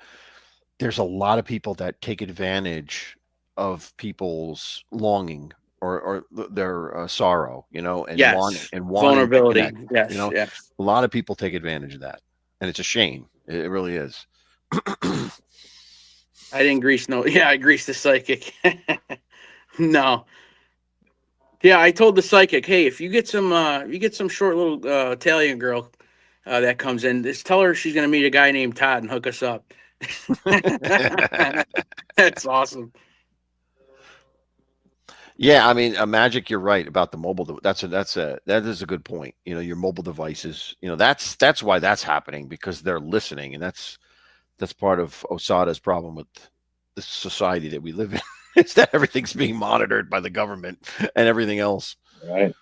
there's a lot of people that take advantage of people's longing or their sorrow, and wanting yes, to vulnerability. connect. Yes, yes. A lot of people take advantage of that, and it's a shame. It really is. I didn't grease no. Yeah, I greased the psychic. No. Yeah, I told the psychic, hey, if you get some short little Italian girl that comes in, just tell her she's gonna meet a guy named Todd and hook us up. That's awesome. Yeah, I mean, Magic, you're right about the mobile. That is a good point. Your mobile devices. That's why that's happening because they're listening, and that's part of Osada's problem with the society that we live in. Is that everything's being monitored by the government and everything else. Right.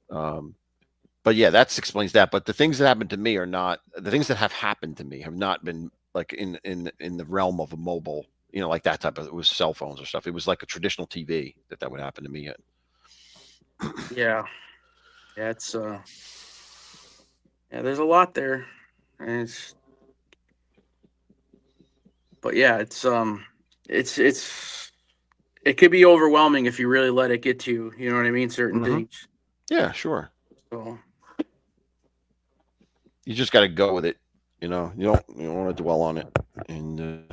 But yeah, that explains that. But the things that happened to me are not the things that have happened to me have not been like in the realm of a mobile. Like that type of, it was cell phones or stuff. It was like a traditional TV that would happen to me. Yeah. Yeah, it's yeah, there's a lot there. And but yeah, it could be overwhelming if you really let it get to you. You know what I mean? Certain things. Yeah, sure. So You just got to go with it. You don't want to dwell on it. And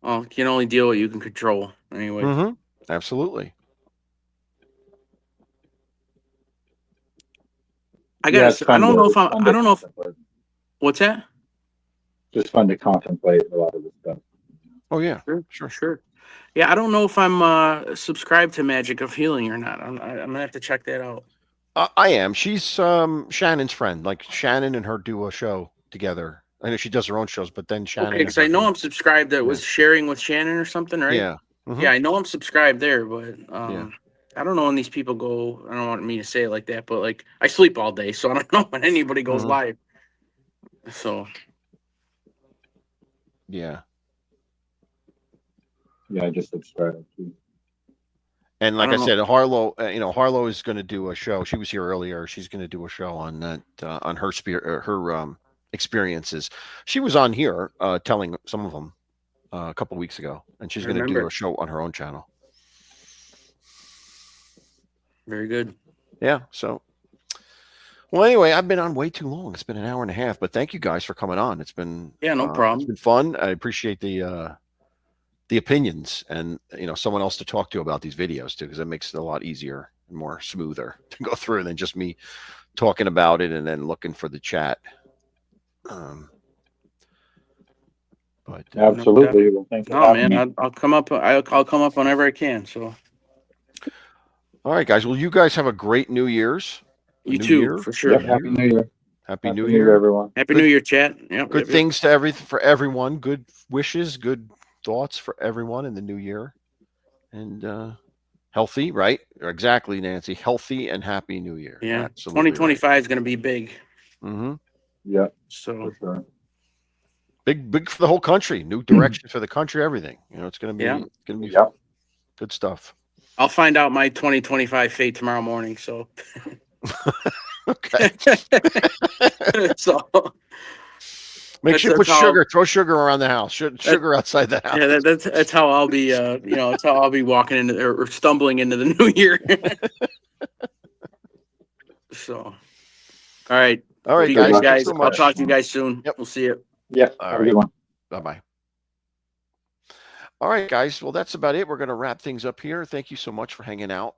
well, you can only deal with what you can control anyway. Absolutely. I don't know if I don't know if contemplate. what's that? Just fun to contemplate a lot of this stuff. Oh yeah, Sure. Yeah, I don't know if I'm subscribed to Magic of Healing or not. I'm gonna have to check that out. I am. She's Shannon's friend. Like Shannon and her do a show together. I know she does her own shows, but then Shannon. Okay, because I know I'm subscribed. That was sharing with Shannon or something, right? Yeah. Yeah, I know I'm subscribed there, but Yeah. I don't know when these people go. I don't want me to say it like that, but like I sleep all day, so I don't know when anybody goes live. So yeah. Yeah, I just subscribed to. And like I said, Harlow, Harlow is going to do a show. She was here earlier. She's going to do a show on that, on her experiences. She was on here telling some of them a couple of weeks ago, and she's going to do a show on her own channel. Very good. Yeah. So, well, anyway, I've been on way too long. It's been an hour and a half, but thank you guys for coming on. It's been no problem. It's been fun. I appreciate the opinions and someone else to talk to about these videos too, because it makes it a lot easier and more smoother to go through than just me talking about it and then looking for the chat. But absolutely. Well, thank you. No, man, I'll come up. I'll come up whenever I can. So, all right, guys. Well, you guys have a great New Year's. You too, for sure. Yep, Happy New Year. Happy New Year, everyone. Happy New Year, chat. Yep, good things to for everyone. Good wishes, good thoughts for everyone in the new year, and healthy, right? Exactly, Nancy. Healthy and happy New Year. Yeah, absolutely. 2025 is going to be big. Yeah. So for sure. Big for the whole country. New direction for the country. Everything. It's going to be good stuff. I'll find out my 2025 fate tomorrow morning. So. Okay. So. Make sure you put sugar. Throw sugar around the house. Sugar outside the house. Yeah, that's how I'll be. That's how I'll be walking into or stumbling into the new year. So, all right, guys. So I'll talk to you guys soon. Yep. We'll see you. Yeah. All right. Bye. All right, guys. Well, that's about it. We're going to wrap things up here. Thank you so much for hanging out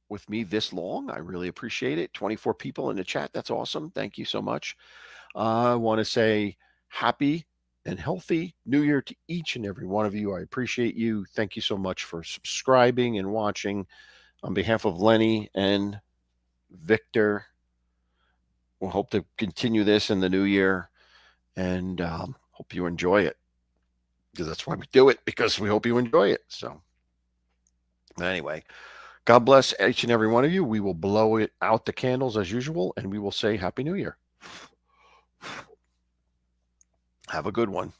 with me this long. I really appreciate it. 24 people in the chat. That's awesome. Thank you so much. I want to say happy and healthy New Year to each and every one of you. I appreciate you. Thank you so much for subscribing and watching. On behalf of Lenny and Victor, we'll hope to continue this in the new year, and hope you enjoy it, because that's why we do it, because we hope you enjoy it. So anyway, God bless each and every one of you. We will blow it out the candles as usual, and we will say Happy New Year. Have a good one.